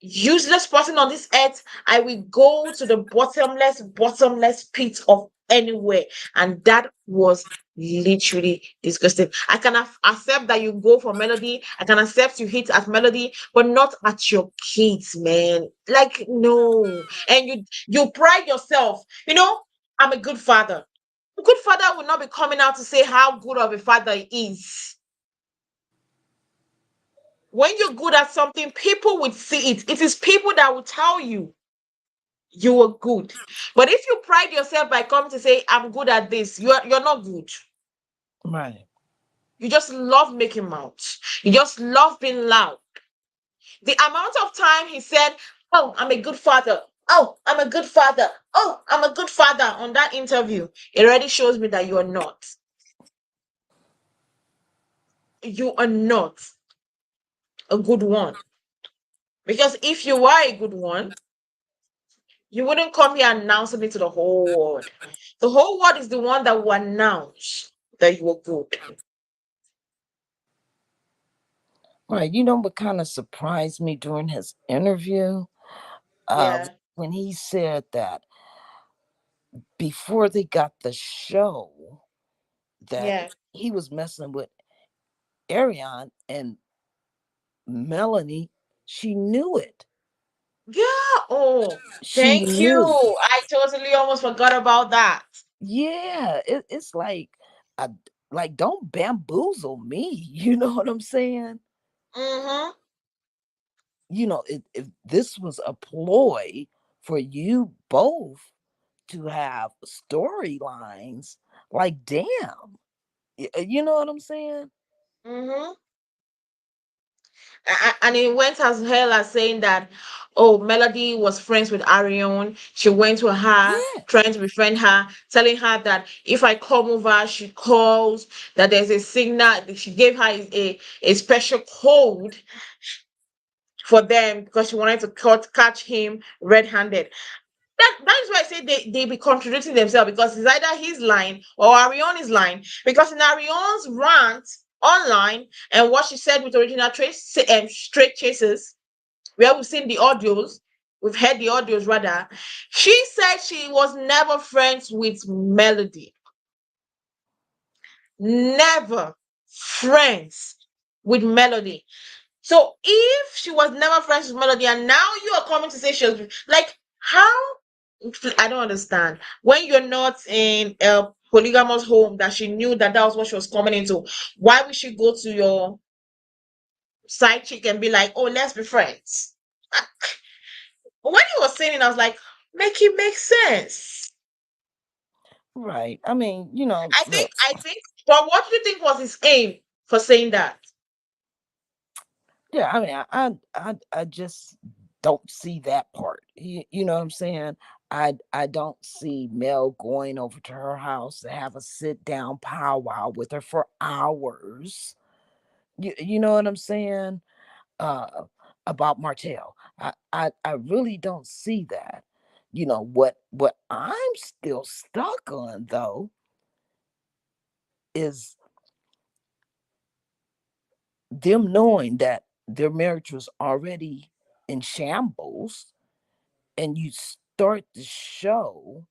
useless person on this earth, I will go to the bottomless pit of anywhere. And that was literally disgusting. I can accept that you go for Melody. I can accept you hit at Melody, but not at your kids, man. Like, no. And you pride yourself. I'm a good father. A good father will not be coming out to say how good of a father he is. When you're good at something, people would see it. It is people that will tell you you were good. But if you pride yourself by coming to say, I'm good at this, you're not good. Right. You just love making mouths. You just love being loud. The amount of time he said, oh, I'm a good father. Oh, I'm a good father. Oh, I'm a good father on that interview. It already shows me that you are not. You are not a good one. Because if you were a good one, you wouldn't come here announcing it to the whole world. The whole world is the one that will announce that you are good. Right. You know what kind of surprised me during his interview? Yeah, When he said that before they got the show, that yeah, he was messing with Arion and Melanie. She knew it. yeah. Oh, She thank you. knew. I totally almost forgot about that. Yeah. It's I, like, don't bamboozle me. You know what I'm saying? Mm-hmm. If this was a ploy for you both to have storylines, like, damn. You know what I'm saying? Mm-hmm. And it went as hell as saying that, oh, Melody was friends with Arion. She went to her, Yeah. trying to befriend her, telling her that if I come over, she calls, that there's a signal. She gave her a special code for them because she wanted to catch him red-handed. That is why I say they be contradicting themselves, because it's either his line or Arion's line. Because in Arion's rant online and what she said with original trace straight chases, where we've seen the audios, we've heard the audios rather, she said she was never friends with Melody. never friends with Melody. So if she was never friends with Melody and now you are coming to say she was like, how? I don't understand. When you're not in a polygamous home that she knew that that was what she was coming into, why would she go to your side chick and be like, oh, let's be friends? Ah, when he was saying it, I was like, make it make sense. Right. I mean, look, I think, but what do you think was his aim for saying that? yeah, I mean, I just don't see that part. You know what I'm saying? I don't see Mel going over to her house to have a sit down powwow with her for hours. You know what I'm saying? Uh, about Martell. I really don't see that. What I'm still stuck on though is them knowing that their marriage was already in shambles, and you start the show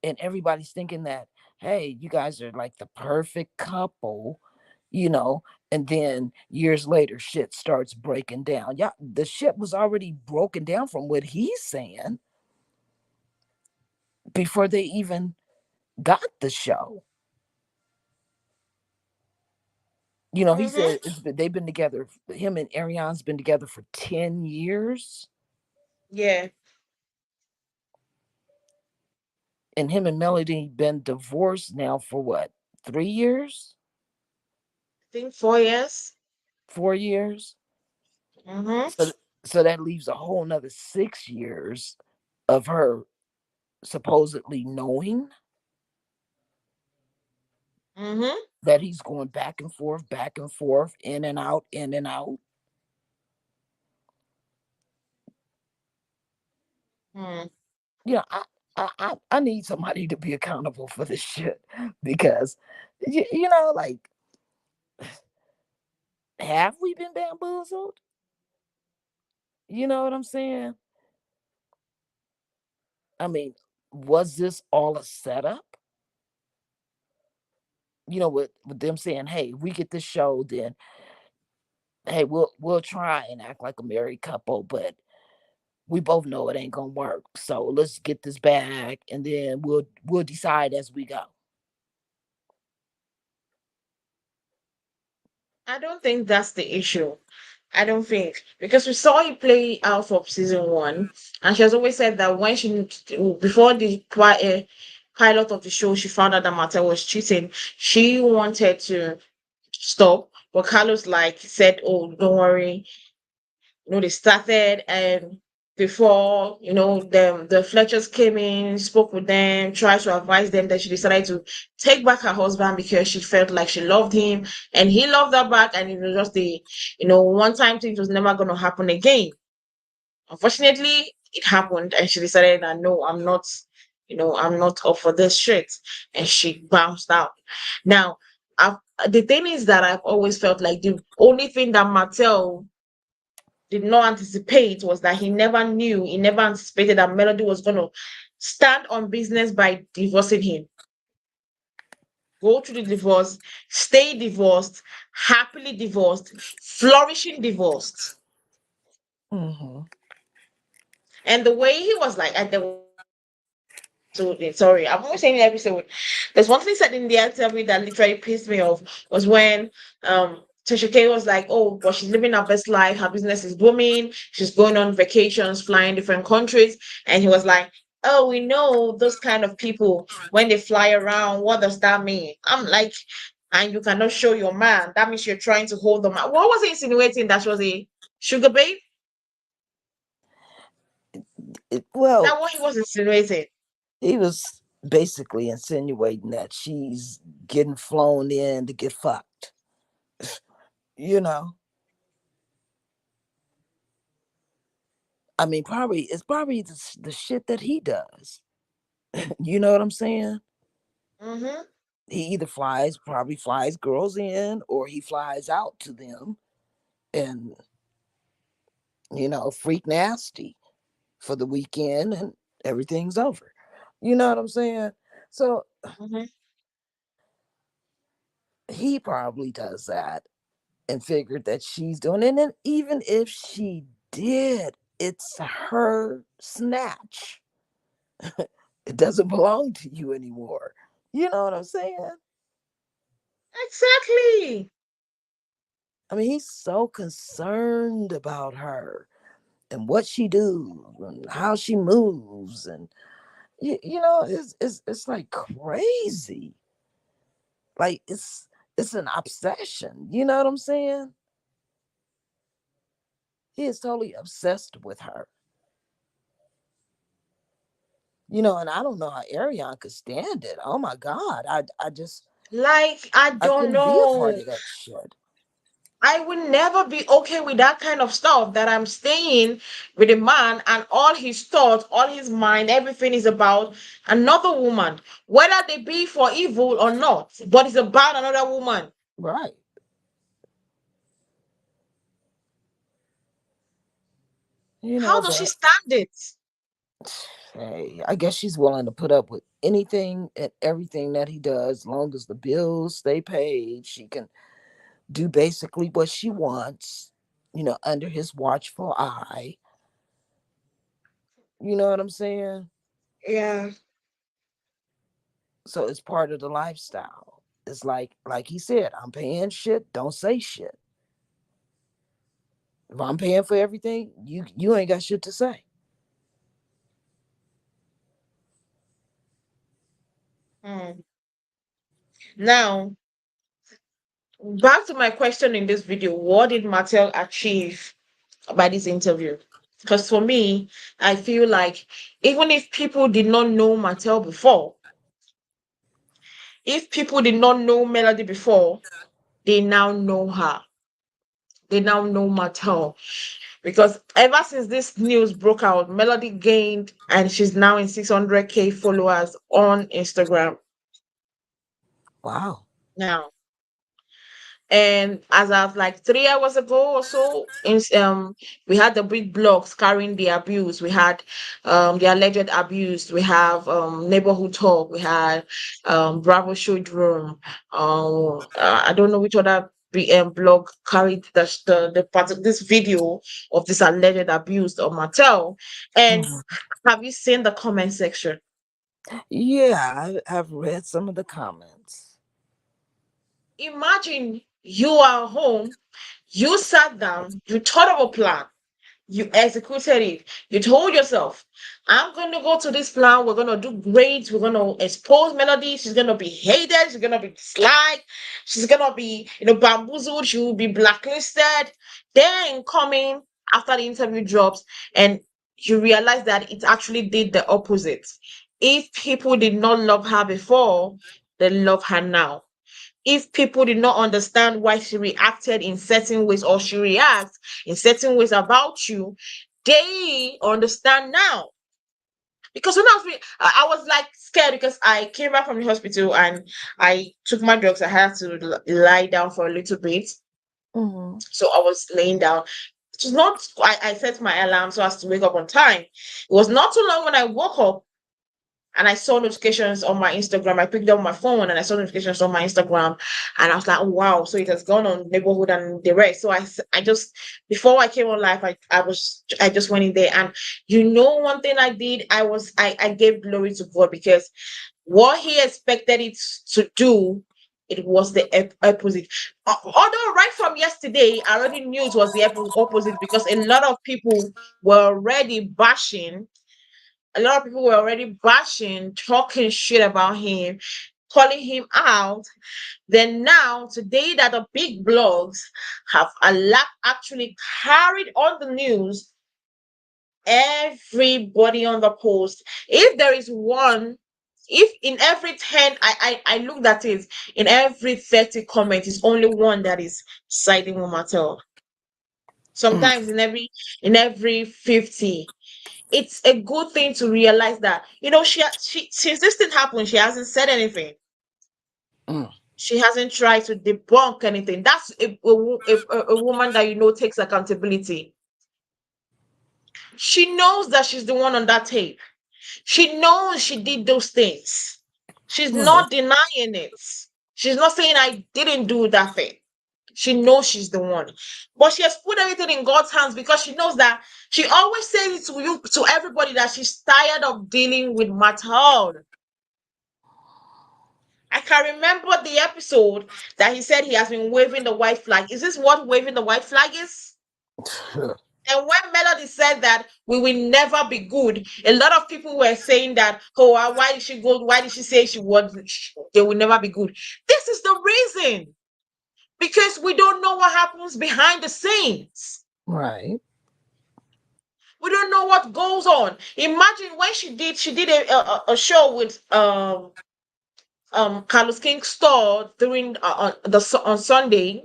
and everybody's thinking that, hey, you guys are like the perfect couple, you know and then years later shit starts breaking down. Yeah, the shit was already broken down from what he's saying before they even got the show. He Mm-hmm. said they've been together, him and Ariane's been together for 10 years, Yeah, and him and Melody been divorced now for what, 3 years, I think 4 years. 4 years. Mm-hmm. So, so that leaves a whole nother 6 years of her supposedly knowing Mm-hmm. that he's going back and forth, in and out, in and out. Mm. I need somebody to be accountable for this shit because, like, have we been bamboozled? You know what I'm saying? I mean, was this all a setup? With them saying, "Hey, we get this show, then hey, we'll try and act like a married couple, but we both know it ain't gonna work. So let's get this back, and then we'll decide as we go." I don't think that's the issue. I don't think because we saw it play out of season one, and she has always said that when she before the pilot of the show, she found out that Martha was cheating. She wanted to stop, but Carlos like said, "Oh, don't worry, they started and before the Fletchers came in, spoke with them, tried to advise them that she decided to take back her husband because she felt like she loved him and he loved her back, and it was just the one time thing. It was never going to happen again. Unfortunately it happened and she decided that no, I'm not up for this shit, and she bounced out. Now the thing is that I've always felt like the only thing that Martell did not anticipate was that he never anticipated that Melody was going to stand on business by divorcing him, go through the divorce, stay divorced, happily divorced, flourishing divorced. Hmm. And the way he was like, and there was one thing he said in the episode, sorry, I'm always saying the episode. There's one thing he said in the interview that literally pissed me off was when Tasha K was like, oh, but she's living her best life, her business is booming, she's going on vacations, flying different countries. And he was like, oh, we know those kind of people when they fly around, what does that mean? I'm like, and you cannot show your man. That means you're trying to hold them. What was he insinuating? That she was a sugar babe? Is Well, that what he was insinuating? he was basically insinuating that she's getting flown in to get fucked. You know, I mean, it's probably the shit that he does. You know what I'm saying? Mm-hmm. He either probably flies girls in, or he flies out to them and freak nasty for the weekend, and everything's over. You know what I'm saying? So Mm-hmm. he probably does that and figured that she's doing it. And even if she did, it's her snatch. It doesn't belong to you anymore. You know what I'm saying? Exactly. I mean, he's so concerned about her and what she do and how she moves, and it's like crazy. Like it's an obsession. You know what I'm saying? He is totally obsessed with her. And I don't know how Arion could stand it. Oh my God. Like, I I don't couldn't be a know. part of that shit. I will never be okay with that kind of stuff that I'm staying with a man and all his thoughts, all his mind, everything is about another woman, whether they be for evil or not, but it's about another woman. Right. How does she But stand it? hey, I guess she's willing to put up with anything and everything that he does, as long as the bills stay paid. She can do basically what she wants, under his watchful eye. You know what I'm saying? Yeah. So it's part of the lifestyle. It's like he said, I'm paying shit, don't say shit. If I'm paying for everything, you ain't got shit to say. Hmm. Now, back to my question in this video, what did Martell achieve by this interview? Because for me, I feel like even if people did not know Martell before, if people did not know Melody before, they now know her. They now know Martell. Because ever since this news broke out, Melody gained and she's now in 600K followers on Instagram Wow. now. And as of like 3 hours ago or so, we had the big blogs carrying the abuse. We had the alleged abuse. We have neighborhood talk. We had Bravo showed room. I don't know which other blog carried the part of this video of this alleged abuse of Martell. And Mhm. have you seen the comment section? Yeah, I've read some of the comments. Imagine you are home, you sat down, you thought of a plan, you executed it. You told yourself, I'm going to go to this plan. We're going to do great. We're going to expose Melody. She's going to be hated. She's going to be disliked. She's going to be, bamboozled. She will be blacklisted. Then coming after the interview drops, and you realize that it actually did the opposite. If people did not love her before, they love her now. If people did not understand why she reacted in certain ways or she reacts in certain ways about you, they understand now. Because when I was like scared because I came back from the hospital and I took my drugs. I had to lie down for a little bit. Hmm. So I was laying down. It was not, I set my alarm so as to wake up on time. It was not too long when I woke up and I saw notifications on my Instagram. I picked up my phone and I saw notifications on my Instagram, and I was like, oh, "Wow!" So it has gone on neighborhood and the rest. So I just before I came on live, I just went in there, and one thing I did, I gave glory to God because what He expected it to do. It was the opposite. Although right from yesterday, I already knew it was the opposite because a lot of people were already bashing talking shit about him, calling him out. Then now, today, that the big blogs have actually carried on the news, everybody on the post. If there is one, if in every 10, I looked at it, in every 30 comments, is only one that is siding with Mattel. Mm. Sometimes in every 50, it's a good thing to realize that she since this thing happened, she hasn't said anything. Mm. She hasn't tried to debunk anything. That's a woman that takes accountability. She knows that she's the one on that tape. She knows she did those things. She's Right. not denying it. She's not saying I didn't do that thing. She knows she's the one. But she has put everything in God's hands because she knows that she always says it to you, to everybody, that she's tired of dealing with Martell. I can remember the episode that he said he has been waving the white flag. Is this what waving the white flag is? And when Melody said that we will never be good, a lot of people were saying that, oh, why did she go? Why did she say they will never be good? This is the reason, because we don't know what happens behind the scenes. Right. We don't know what goes on. Imagine when she did a show with Carlos King's store during on Sunday,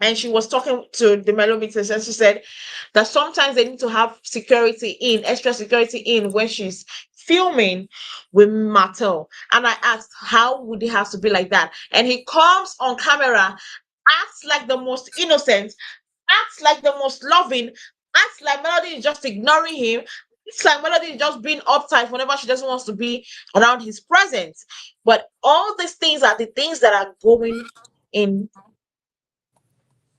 and she was talking to the Melometers, and she said that sometimes they need to have security in, extra security in, when she's filming with Martell. And I asked, how would it have to be like that? And he comes on camera, acts like the most innocent, acts like the most loving, acts like Melody is just ignoring him. It's like Melody is just being uptight whenever she doesn't want to be around his presence. But all these things are the things that are going in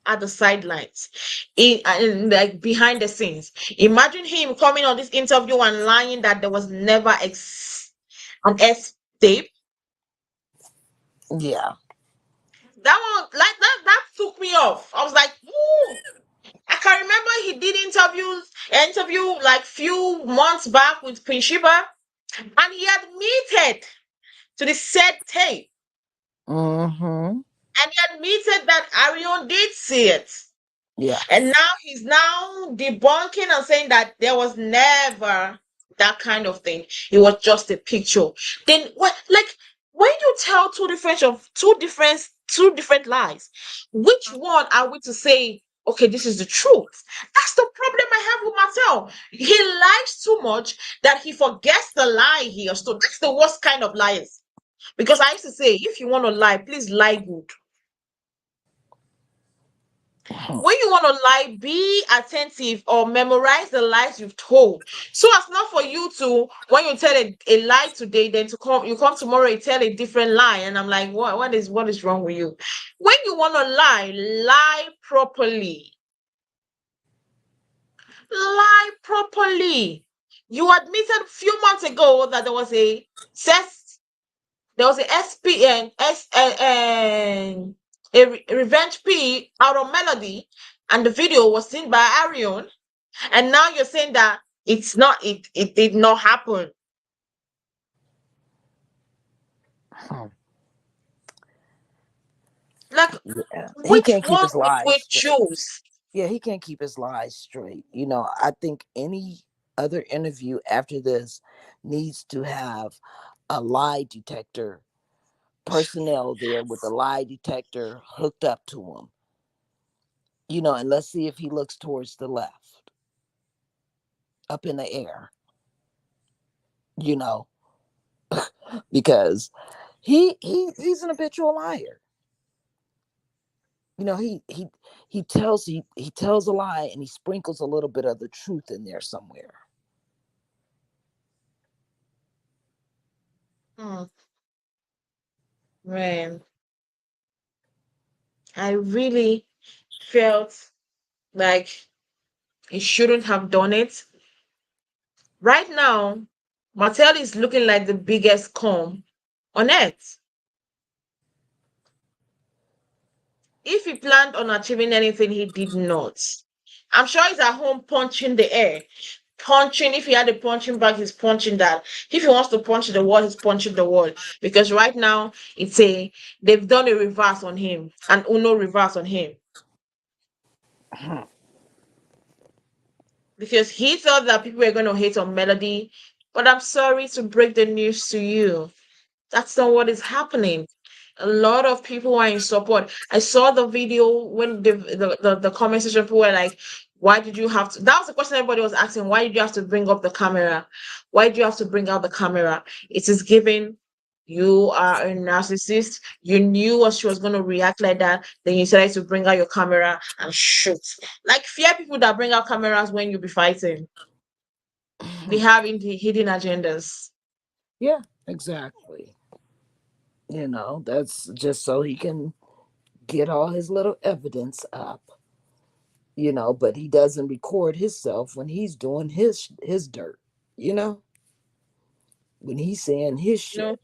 at the sidelines, like behind the scenes. Imagine him coming on this interview and lying that there was never an S tape. Yeah. That one, like that took me off. I was like, ooh. I can remember he did interview like few months back with Queen Sheba, and he admitted to the said tape, Mm-hmm. and he admitted that Arion did see it. And Yes. now he's now debunking and saying that there was never that kind of thing. It was just a picture. Then what, like, when you tell two different lies, which one are we to say, okay, this is the truth? That's the problem I have with Martell. He lies too much that he forgets the lie he has told. That's the worst kind of lies. Because I used to say, if you want to lie, please lie good. Mhm. When you want to lie, be attentive or memorize the lies you've told. So as not for you to, when you tell a lie today, then you come tomorrow, you tell a different lie. And I'm like, what is wrong with you? When you want to lie, lie properly. Lie properly. You admitted a few months ago that there was a SPN a revenge P out of Melody, and the video was seen by Arion. And now you're saying that it did not happen. Hmm. Like, Yeah. He which can't keep one his would lies we straight. choose? Yeah, he can't keep his lies straight. I think any other interview after this needs to have a lie detector personnel there with a lie detector hooked up to him. And let's see if he looks towards the left, up in the air, you know, because he's an habitual liar. He tells a lie and he sprinkles a little bit of the truth in there somewhere. Hmm, man, I really felt like he shouldn't have done it. Right now, Martell is looking like the biggest con on earth. If he planned on achieving anything, he did not. I'm sure he's at home punching the air. Punching, if he had a punching bag, he's punching that. If he wants to punch the wall, he's punching the wall. Because right now, they've done a reverse on him, an Uno reverse on him. Because he thought that people were going to hate on Melody. But I'm sorry to break the news to you. That's not what is happening. A lot of people are in support. I saw the video when the comment section people were like, why did you have to? That was the question everybody was asking. Why did you have to bring up the camera? Why do you have to bring out the camera? It is given you are a narcissist. You knew what she was going to react like that. Then you decided to bring out your camera and shoot. Like, fear people that bring out cameras when you be fighting. They have hidden agendas. Yeah, exactly. That's just so he can get all his little evidence up. But he doesn't record himself when he's doing his dirt, you know, when he's saying his You know, shit.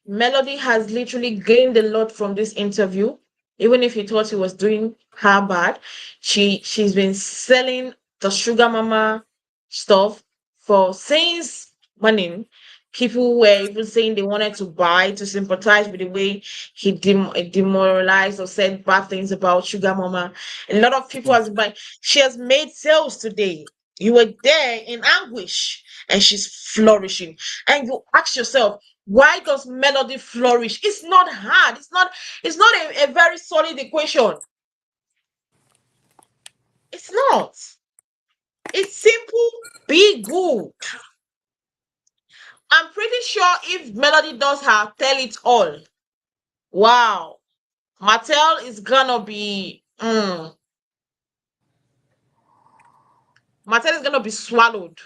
Melody has literally gained a lot from this interview. Even if you thought he was doing her bad, she's been selling the sugar mama stuff for since morning. People were even saying they wanted to buy to sympathize with the way he demoralized or said bad things about sugar mama. A lot of people has been. She has made sales today. You were there in anguish, and she's flourishing. And you ask yourself, why does melody flourish? It's not hard. It's not a very solid equation. It's not. It's simple. Be good. I'm pretty sure if melody does her tell it all, wow, Martell is gonna be Martell is gonna be swallowed.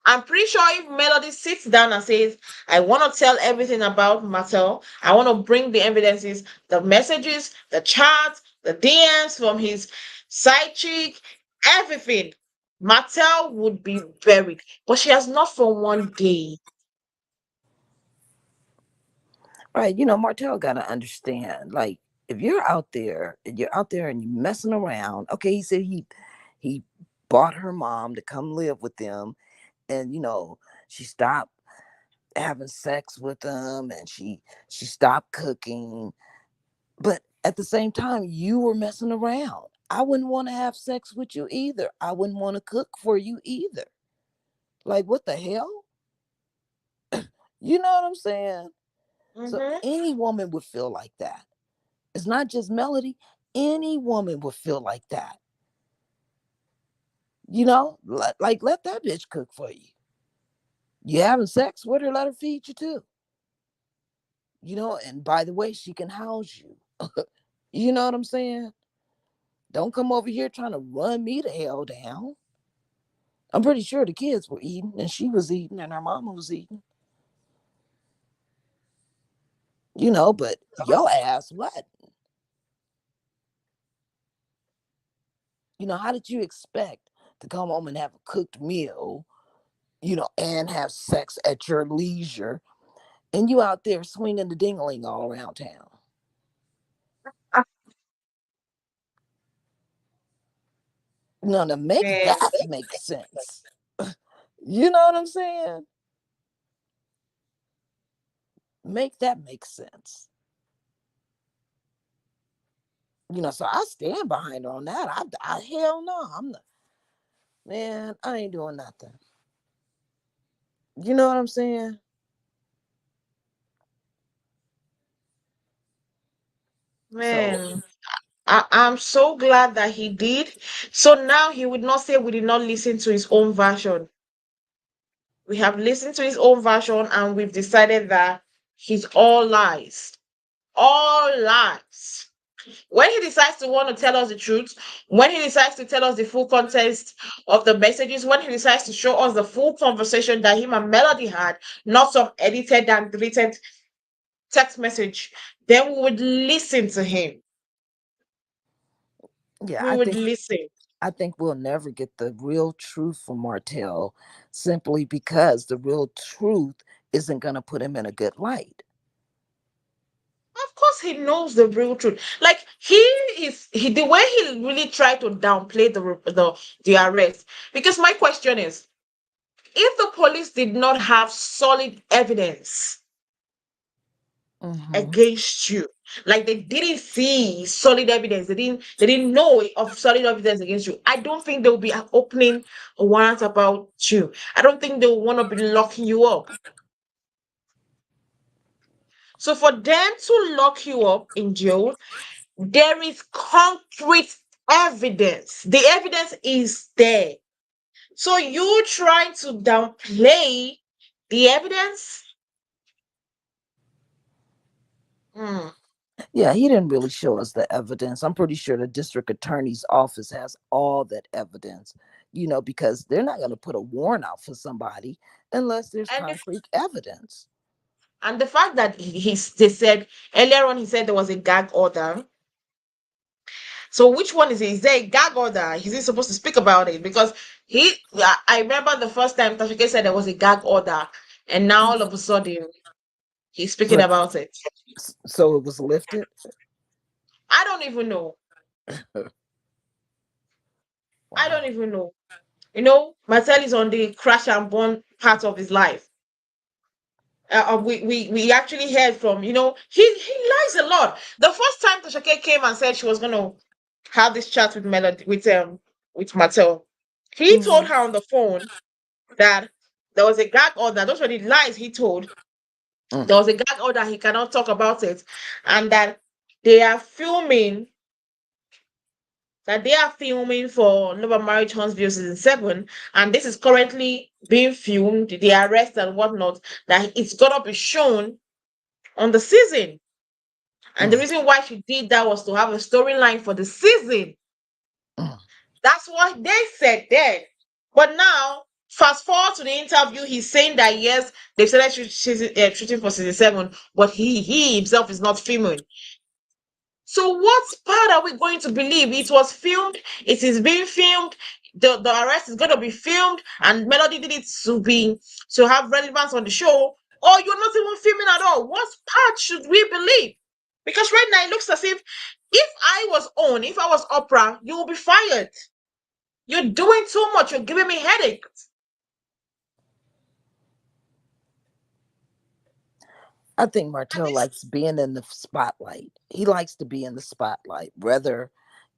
I'm pretty sure if Melody sits down and says, I want to tell everything about Martell, I want to bring the evidences, the messages, the chats, the DMs from his side chick, everything, Martell would be buried. But she has not for one day. Right. Martell got to understand, like, if you're out there and you're messing around. Okay, he said he bought her mom to come live with them, and she stopped having sex with him, and she stopped cooking. But at the same time, you were messing around. I wouldn't want to have sex with you either. I wouldn't want to cook for you either. Like, what the hell? You know what I'm saying? So Mm-hmm. any woman would feel like that. It's not just Melody. Any woman would feel like that. Let that bitch cook for you. You having sex with her, let her feed you too. And by the way, she can house you. You know what I'm saying? Don't come over here trying to run me the hell down. I'm pretty sure the kids were eating, and she was eating, and her mama was eating. But your ass, what? How did you expect to come home and have a cooked meal, and have sex at your leisure, and you out there swinging the dingling all around town? To make Man, that make sense. You know what I'm saying? Make that make sense. So I stand behind her on that. I hell no, I'm not, man. I ain't doing nothing. You know what I'm saying? So man. I'm so glad that he did. So now he would not say we did not listen to his own version. We have listened to his own version and we've decided that he's all lies. All lies. When he decides to want to tell us the truth, when he decides to tell us the full context of the messages, when he decides to show us the full conversation that him and Melody had, not some edited and deleted text message, then we would listen to him. yeah, We would listen. I think we'll never get the real truth from Martell, simply because the real truth isn't gonna put him in a good light. Of course, he knows the real truth. Like the way he really tried to downplay the arrest. Because my question is, if the police did not have solid evidence Mm-hmm. against you, like they didn't see solid evidence, they didn't know of solid evidence against you, I don't think they'll be opening a warrant about you. I don't think they'll want to be locking you up. So for them to lock you up in jail, there is concrete evidence. The evidence is there. So you trying to downplay the evidence? Mm. Yeah, he didn't really show us the evidence. I'm pretty sure the district attorney's office has all that evidence, because they're not going to put a warrant out for somebody unless there's And concrete evidence. And the fact that they said earlier on, he said there was a gag order. So which one is it? Is there a gag order? Is he supposed to speak about it? Because yeah, I remember the first time Tafike said there was a gag order, and now all of a sudden he's speaking But about it. so it was lifted. I don't even know. I don't Wow. even know. You know, Martell is on the crash and burn part of his life. We actually heard from, he lies a lot. The first time Toshake came and said she was gonna have this chat with Melody with Martell, he told Mhm. her on the phone that there was a gag order. Those were the lies he told. Mm. There was a gag order, he cannot talk about it, and they are filming they are filming for Love and Marriage Huntsville season 7, and this is currently being filmed, the arrest and whatnot, that it's gonna be shown on the season. And the Mm. reason why she did that was to have a storyline for the season. Mm. That's what they said then. But now, fast forward to the interview, he's saying that yes, they've started shooting for season 7, but he himself is not filming. So what part are we going to believe? It was filmed, it is being filmed, the arrest is going to be filmed, and Melody did it to have relevance on the show, or you're not even filming at all. What part should we believe? Because right now it looks as if I was Oprah, you will be fired. You're doing too much, you're giving me headaches. I think And Martell this likes being in the spotlight. He likes to be in the spotlight, whether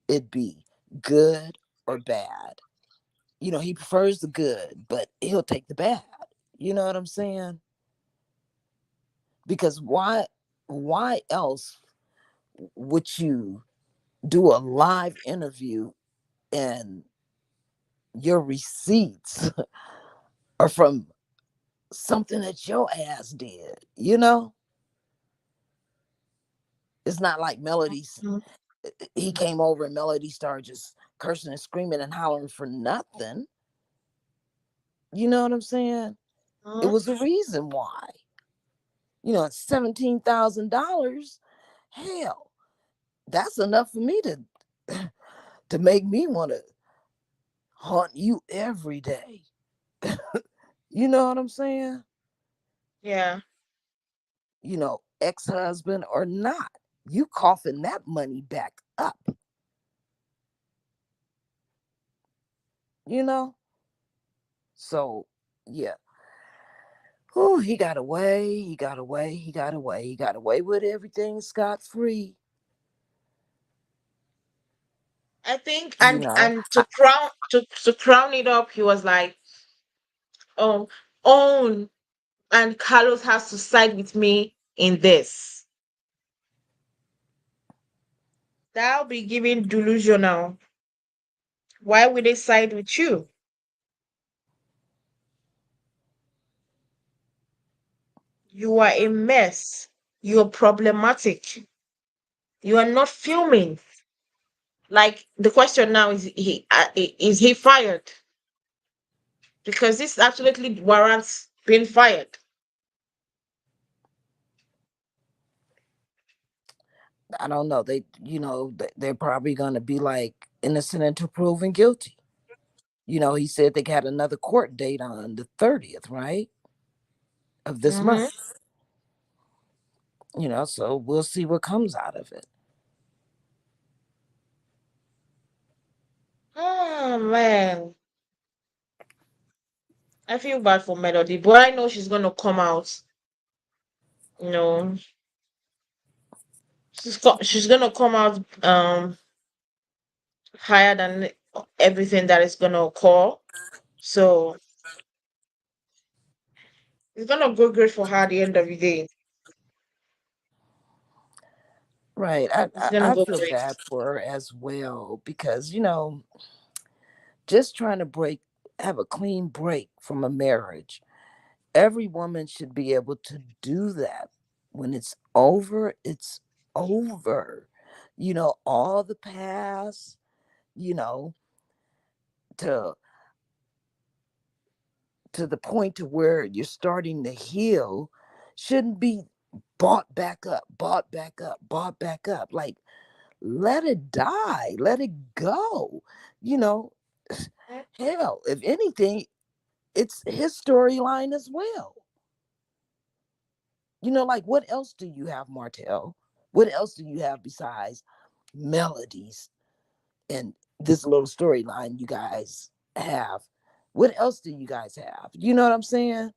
it be good or bad. He prefers the good, but he'll take the bad. You know what I'm saying? Because why else would you do a live interview and your receipts are from something that your ass did? It's not like Melody's he came over and Melody started just cursing and screaming and hollering for nothing. You know what I'm saying? It Mhm. was a reason why. $17,000. Hell, that's enough for me to make me want to haunt you every day. You know what I'm saying? Yeah, Ex-husband or not, you coughing that money back up. You know. So yeah. Oh, he got away. He got away. He got away. He got away with everything scot free. I think, You and know. and to crown it up, he was like, um, own and Carlos has to side with me in this. That'll be giving delusional. Why would they side with you? You are a mess. You're problematic. You are not filming. Like the question now is he fired? Because this absolutely warrants being fired. I don't know. They're probably gonna be like innocent until proven guilty. He said they had another court date on the 30th, right, of this Mm-hmm. month. So we'll see what comes out of it. Oh man, I feel bad for Melody, but I know she's gonna come out. You know, she's gonna come out higher than everything that is gonna occur. So it's gonna go great for her at the end of the day. Right. I, It's I, gonna I go feel great. bad for her as well because, just trying to have a clean break from a marriage. Every woman should be able to do that. When it's over, it's over. All the past, you know, to to the point to where you're starting to heal, shouldn't be bought back up, bought back up, bought back up. Like, let it die, let it go. You know, hell, if anything, it's his storyline as well. Like, what else do you have, Martell? What else do you have besides melodies and this little storyline you guys have? What else do you guys have? You know what I'm saying?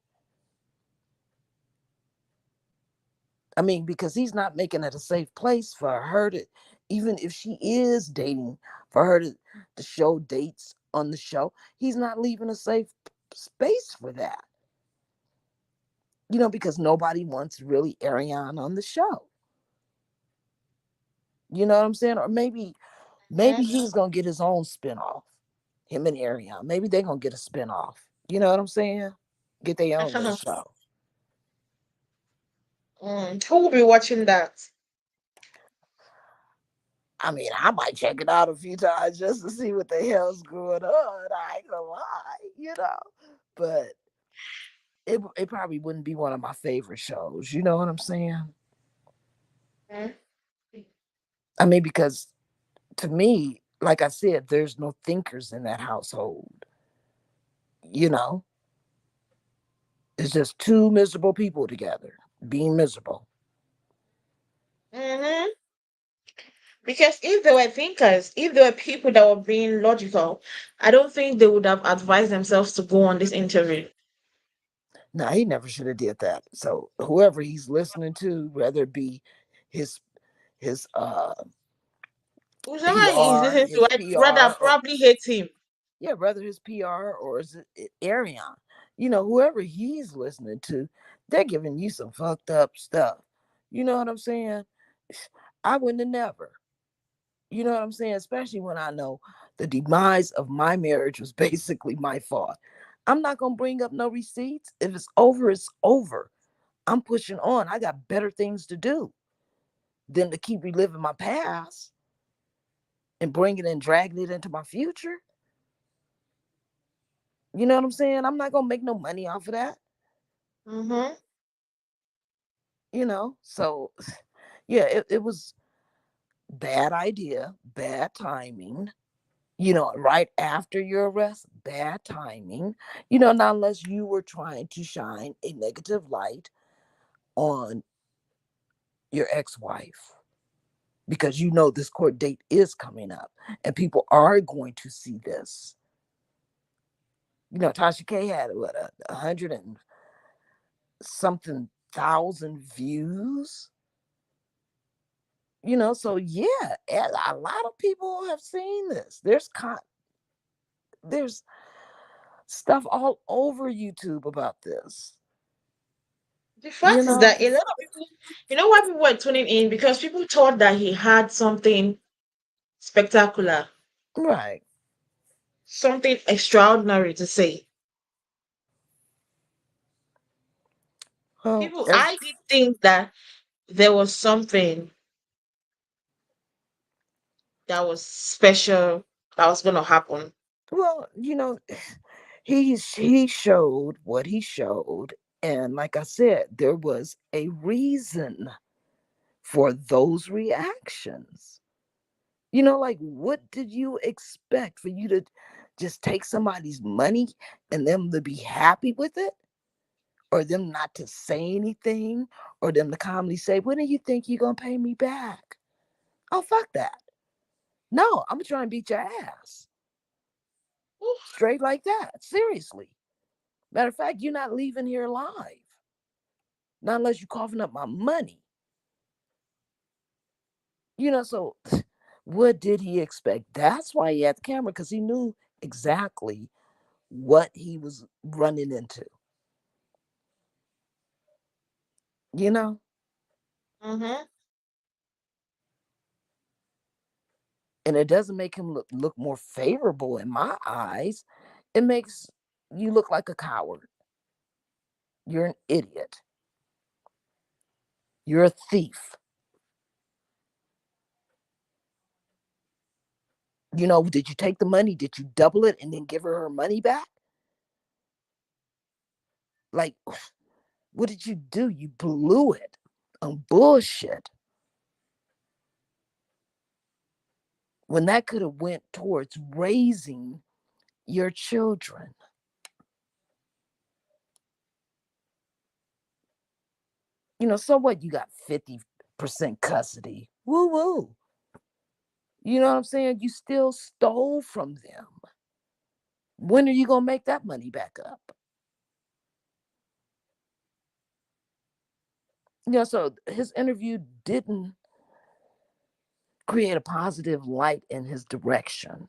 I mean, because he's not making it a safe place for her to, even if she is dating, for her to show dates on the show, he's not leaving a safe space for that. Because nobody wants really Ariane on the show. You know what I'm saying? Or maybe he's gonna get his own spinoff. Him and Ariane. Maybe they're gonna get a spinoff. You know what I'm saying? Get their own little show. Who will be watching that? I mean, I might check it out a few times just to see what the hell's going on. I ain't gonna lie. But it probably wouldn't be one of my favorite shows. You know what I'm saying? Mm. I mean, because to me, like I said, there's no thinkers in that household. You know, it's just two miserable people together being miserable. Mm-hmm. Because if they were thinkers, if they were people that were being logical, I don't think they would have advised themselves to go on this interview. Now he never should have did that. So whoever he's listening to, whether it be his his Whoever he is PR, listening to, his I'd rather PR, or probably hate him. yeah, whether his PR or is it Arion, whoever he's listening to, they're giving you some fucked up stuff. You know what I'm saying? I wouldn't have never. You know what I'm saying? Especially when I know the demise of my marriage was basically my fault. I'm not gonna bring up no receipts. If it's over, it's over. I'm pushing on. I got better things to do than to keep reliving my past and bringing and dragging it into my future. You know what I'm saying? I'm not gonna make no money off of that. Mm-hmm. So yeah, it was bad idea, bad timing. Right after your arrest, bad timing. Not unless you were trying to shine a negative light on your ex-wife, because this court date is coming up and people are going to see this. Tasha K had what, 100 and something thousand views. So yeah, a lot of people have seen this. There's stuff all over YouTube about this. The You fact is know, that a lot of people, you know why people were tuning in? Because people thought that he had something spectacular, right? something extraordinary to say. Well, People, I did think that there was something that was special that was going to happen. well, he showed what he showed, and like I said, there was a reason for those reactions. Like, what did you expect for you to just take somebody's money and them to be happy with it, or them not to say anything, or them to calmly say, when do you think you're gonna pay me back? Oh, fuck that. No, I'm gonna try and beat your ass Oof. straight like that. Seriously. Matter of fact, you're not leaving here alive, not unless you're coughing up my money. So what did he expect? That's why he had the camera, because he knew exactly what he was running into, you know? Mm-hmm. And it doesn't make him look more favorable in my eyes. It makes you look like a coward. You're an idiot. You're a thief. Did you take the money? Did you double it and then give her money back? Like, What did you do? You blew it on bullshit when that could have went towards raising your children. So what? You got 50% custody. Woo woo. You know what I'm saying? You still stole from them. When are you going to make that money back up? So his interview didn't create a positive light in his direction.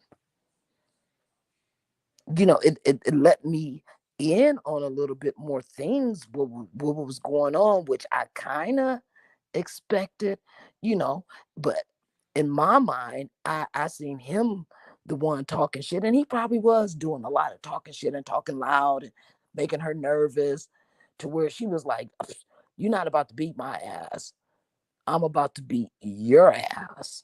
It let me in on a little bit more things, what was going on, which I kind of expected, you know, but in my mind, I seen him the one talking shit, and he probably was doing a lot of talking shit and talking loud and making her nervous to where she was like, you're not about to beat my ass. I'm about to beat your ass,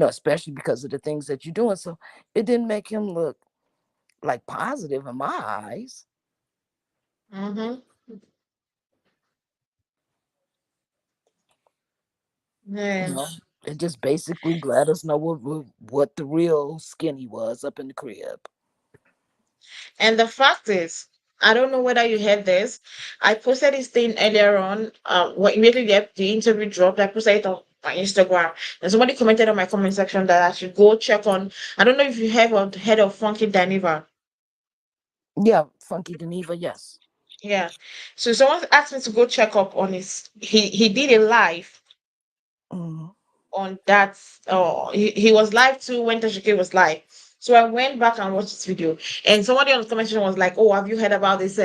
especially because of the things that you're doing. So it didn't make him look like positive in my eyes. Mm-hmm. You Yeah. know, it just basically let us know what the real skinny was up in the crib. And the fact is, I don't know whether you heard this. I posted this thing earlier on. Immediately the interview dropped, I posted it on my Instagram, and somebody commented on my comment section that I should go check on. I don't know if you have heard of Funky Daniva. Yeah, Funky Geneva, yes. Yeah. So someone asked me to go check up on his. He did a live Mm, on that. He was live too when Tashike was live. So I went back and watched this video, and somebody on the comment section was like, "Oh, have you heard about this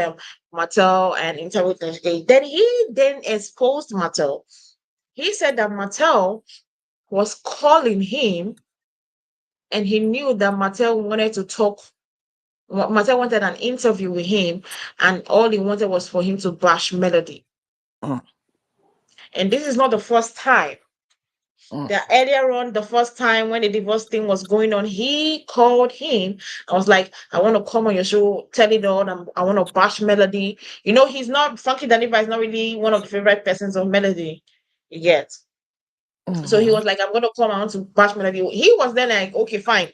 Martell and interview with Tashike?" Then he exposed Martell. He said that Martell was calling him, and he knew that Martell wanted to talk. Martell wanted an interview with him, and all he wanted was for him to bash Melody. mm, And this is not the first time. mm, That earlier on, the first time when the divorce thing was going on, he called him. I was like, I want to come on your show, tell it all. I want to bash Melody. He's not Funky Daniva is not really one of the favorite persons of Melody yet. So he mm-hmm. was like, I'm gonna come, I want to bash Melody. He was then like, okay, fine.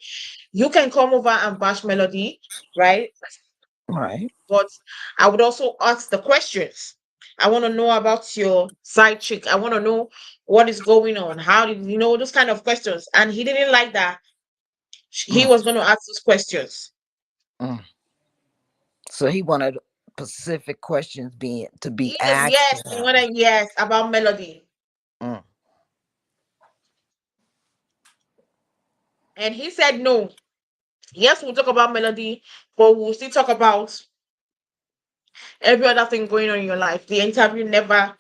You can come over and bash Melody, right? Right. But I would also ask the questions. I want to know about your side chick. I want to know what is going on. How did you know those kind of questions? And he didn't like that. He Mm, was going to ask those questions. mm. So he wanted specific questions being to be asked Yes, to he him. wanted yes about Melody. Mm, And he said no. Yes, we'll talk about Melody, but we'll still talk about every other thing going on in your life. The interview never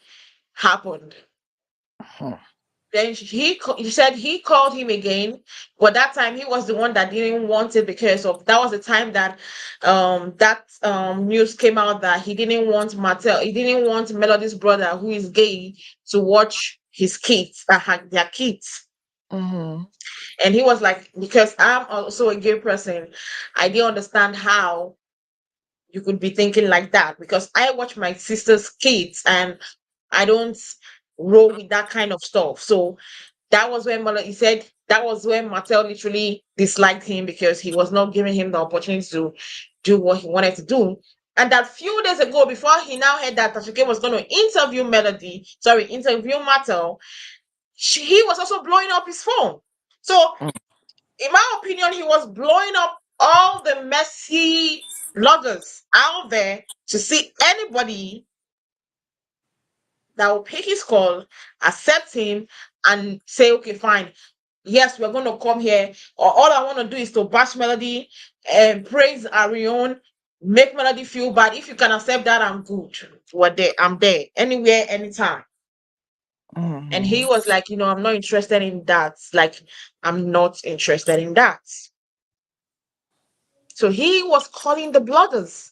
happened. mm, Then he said he called him again, but that time he was the one that didn't want it because of that was the time that news came out that he didn't want Martell, he didn't want Melody's brother who is gay to watch his kids, their kids. mm-hmm. And he was like, because I'm also a gay person, I didn't understand how you could be thinking like that because I watch my sister's kids and I don't roll with that kind of stuff. So that was when he said that was when Martell literally disliked him because he was not giving him the opportunity to do what he wanted to do. And that few days ago, before he now heard that Tashike was going to interview Martell, he was also blowing up his phone. So, Mm, in my opinion, he was blowing up all the messy bloggers out there to see anybody that will pick his call, accept him, and say, okay, fine. Yes, we're going to come here. Or all I want to do is to bash Melody and praise Arion, make Melody feel bad. If you can accept that, I'm good. We're there. I'm there. Anywhere, anytime. And mm-hmm. he was like, I'm not interested in that. Like, I'm not interested in that. So he was calling the bloggers.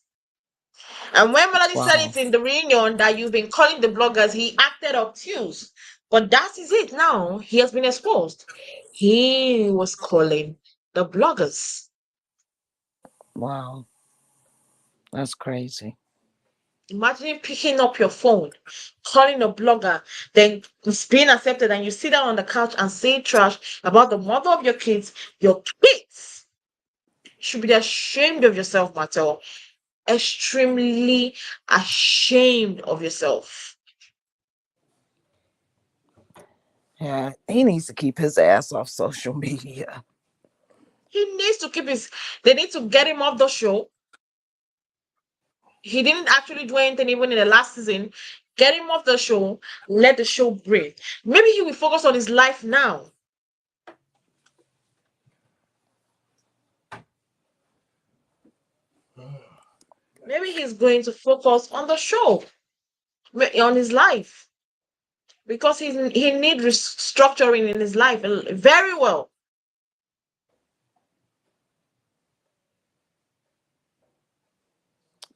And when Melody said Wow. it in the reunion that you've been calling the bloggers, he acted obtuse. But that is it now. He has been exposed. He was calling the bloggers. Wow. That's crazy. Imagine picking up your phone, calling a blogger, then it's being accepted, and you sit down on the couch and say trash about the mother of your kids. Your kids should be ashamed of yourself, Martell. Extremely ashamed of yourself. Yeah, he needs to keep his ass off social media. He needs to keep his. They need to get him off the show. He didn't actually do anything even in the last season. Get him off the show. Let the show breathe. Maybe he will focus on his life now. Maybe he's going to focus on the show, on his life, because he need restructuring in his life very well.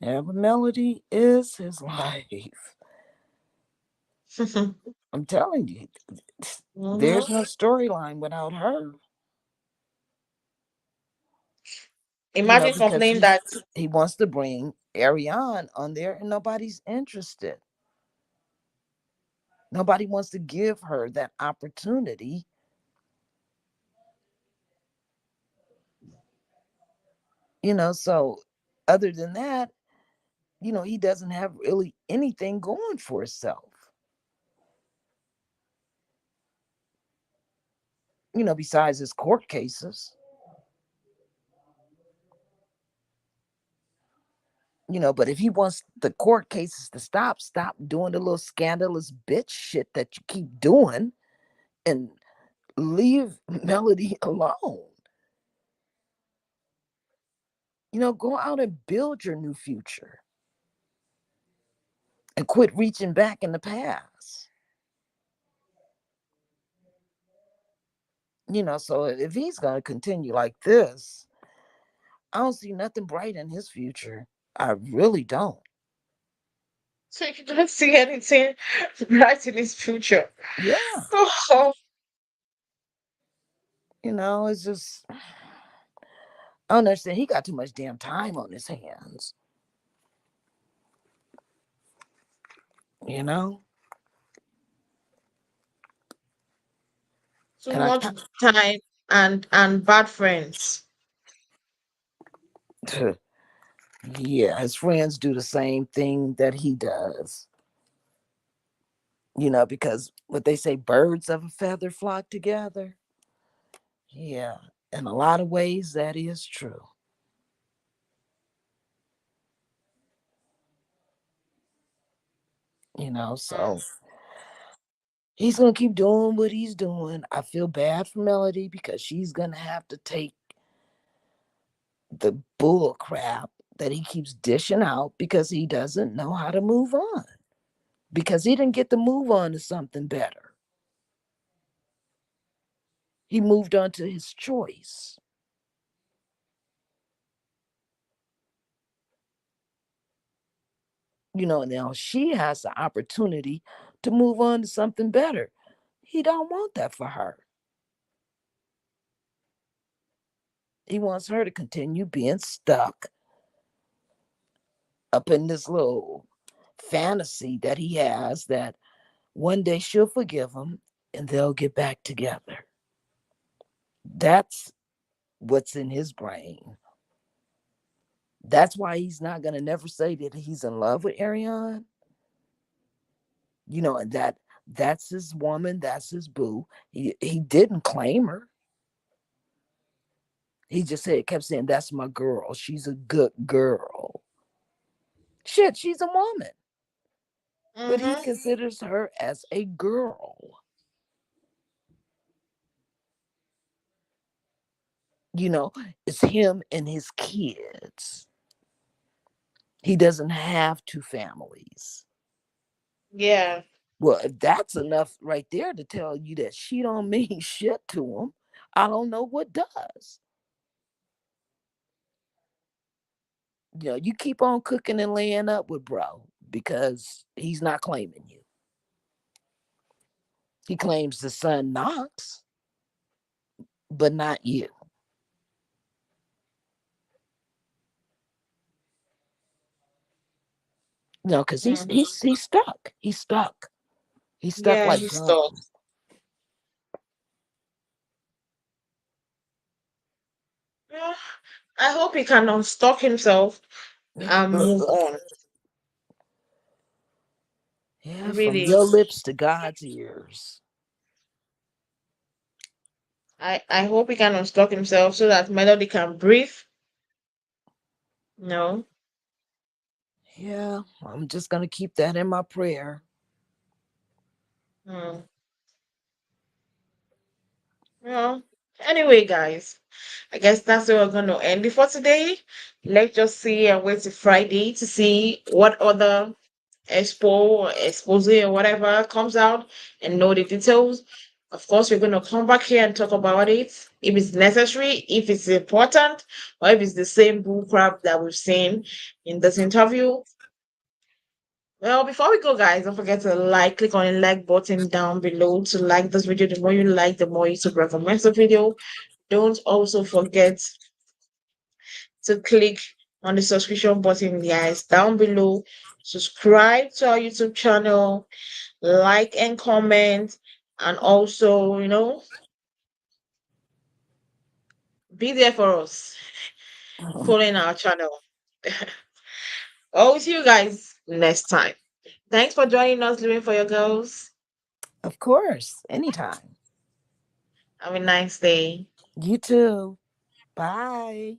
Yeah, but Melody is his life. I'm telling you, there's Mhm. no storyline without her. Imagine Because complaining that. he wants to bring Ariane on there and nobody's interested. Nobody wants to give her that opportunity. So other than that, he doesn't have really anything going for himself. Besides his court cases. But if he wants the court cases to stop doing the little scandalous bitch shit that you keep doing and leave Melody alone. Go out and build your new future and quit reaching back in the past. So if he's going to continue like this, I don't see nothing bright in his future. I really don't. So you don't see anything right in his future. Yeah. Oh, It's just, I don't understand. He got too much damn time on his hands, you know? too And I much time and bad friends. kind yeah, his friends do the same thing that he does, because what they say, birds of a feather flock together. Yeah. In a lot of ways, that is true, so he's gonna keep doing what he's doing. I feel bad for Melody because she's gonna have to take the bull crap that he keeps dishing out because he doesn't know how to move on. Because he didn't get to move on to something better. He moved on to his choice. And now she has the opportunity to move on to something better. He don't want that for her. He wants her to continue being stuck up in this little fantasy that he has that one day she'll forgive him and they'll get back together. That's what's in his brain. That's why he's not going to never say that he's in love with Ariane. And that's his woman, that's his boo. He didn't claim her. He just kept saying, that's my girl. She's a good girl. Shit, she's a woman. But he Mm-hmm. considers her as a girl. You know, it's him and his kids. He doesn't have two families. Yeah. Well, if that's enough right there to tell you that she don't mean shit to him, I don't know what does. You keep on cooking and laying up with bro because he's not claiming you. He claims the son Knox, but not you. You know, because he's Mm. he's he's stuck. He's stuck Yeah, like he's gum. stuck. Yeah, I hope he can unstuck himself and move on. Yeah, from Really, your lips to God's ears. I hope he can unstuck himself so that Melody can breathe. No. Yeah, I'm just gonna keep that in my prayer. Mm. Well, anyway, guys, I guess that's where we're going to end it for today. Let's just see and wait till Friday to see what other expo or expose or whatever comes out and know the details. Of course, we're going to come back here and talk about it if it's necessary, if it's important, or if it's the same bull crap that we've seen in this interview. Well, before we go, guys, don't forget to click on the like button down below to like this video. The more you like, the more YouTube recommends the video. Don't also forget to click on the subscription button, guys, down below. Subscribe to our YouTube channel, like and comment, and also, be there for us, following our channel. I'll see you guys next time. Thanks for joining us, Living for Your Girls. Of course, anytime. Have a nice day. You too. Bye.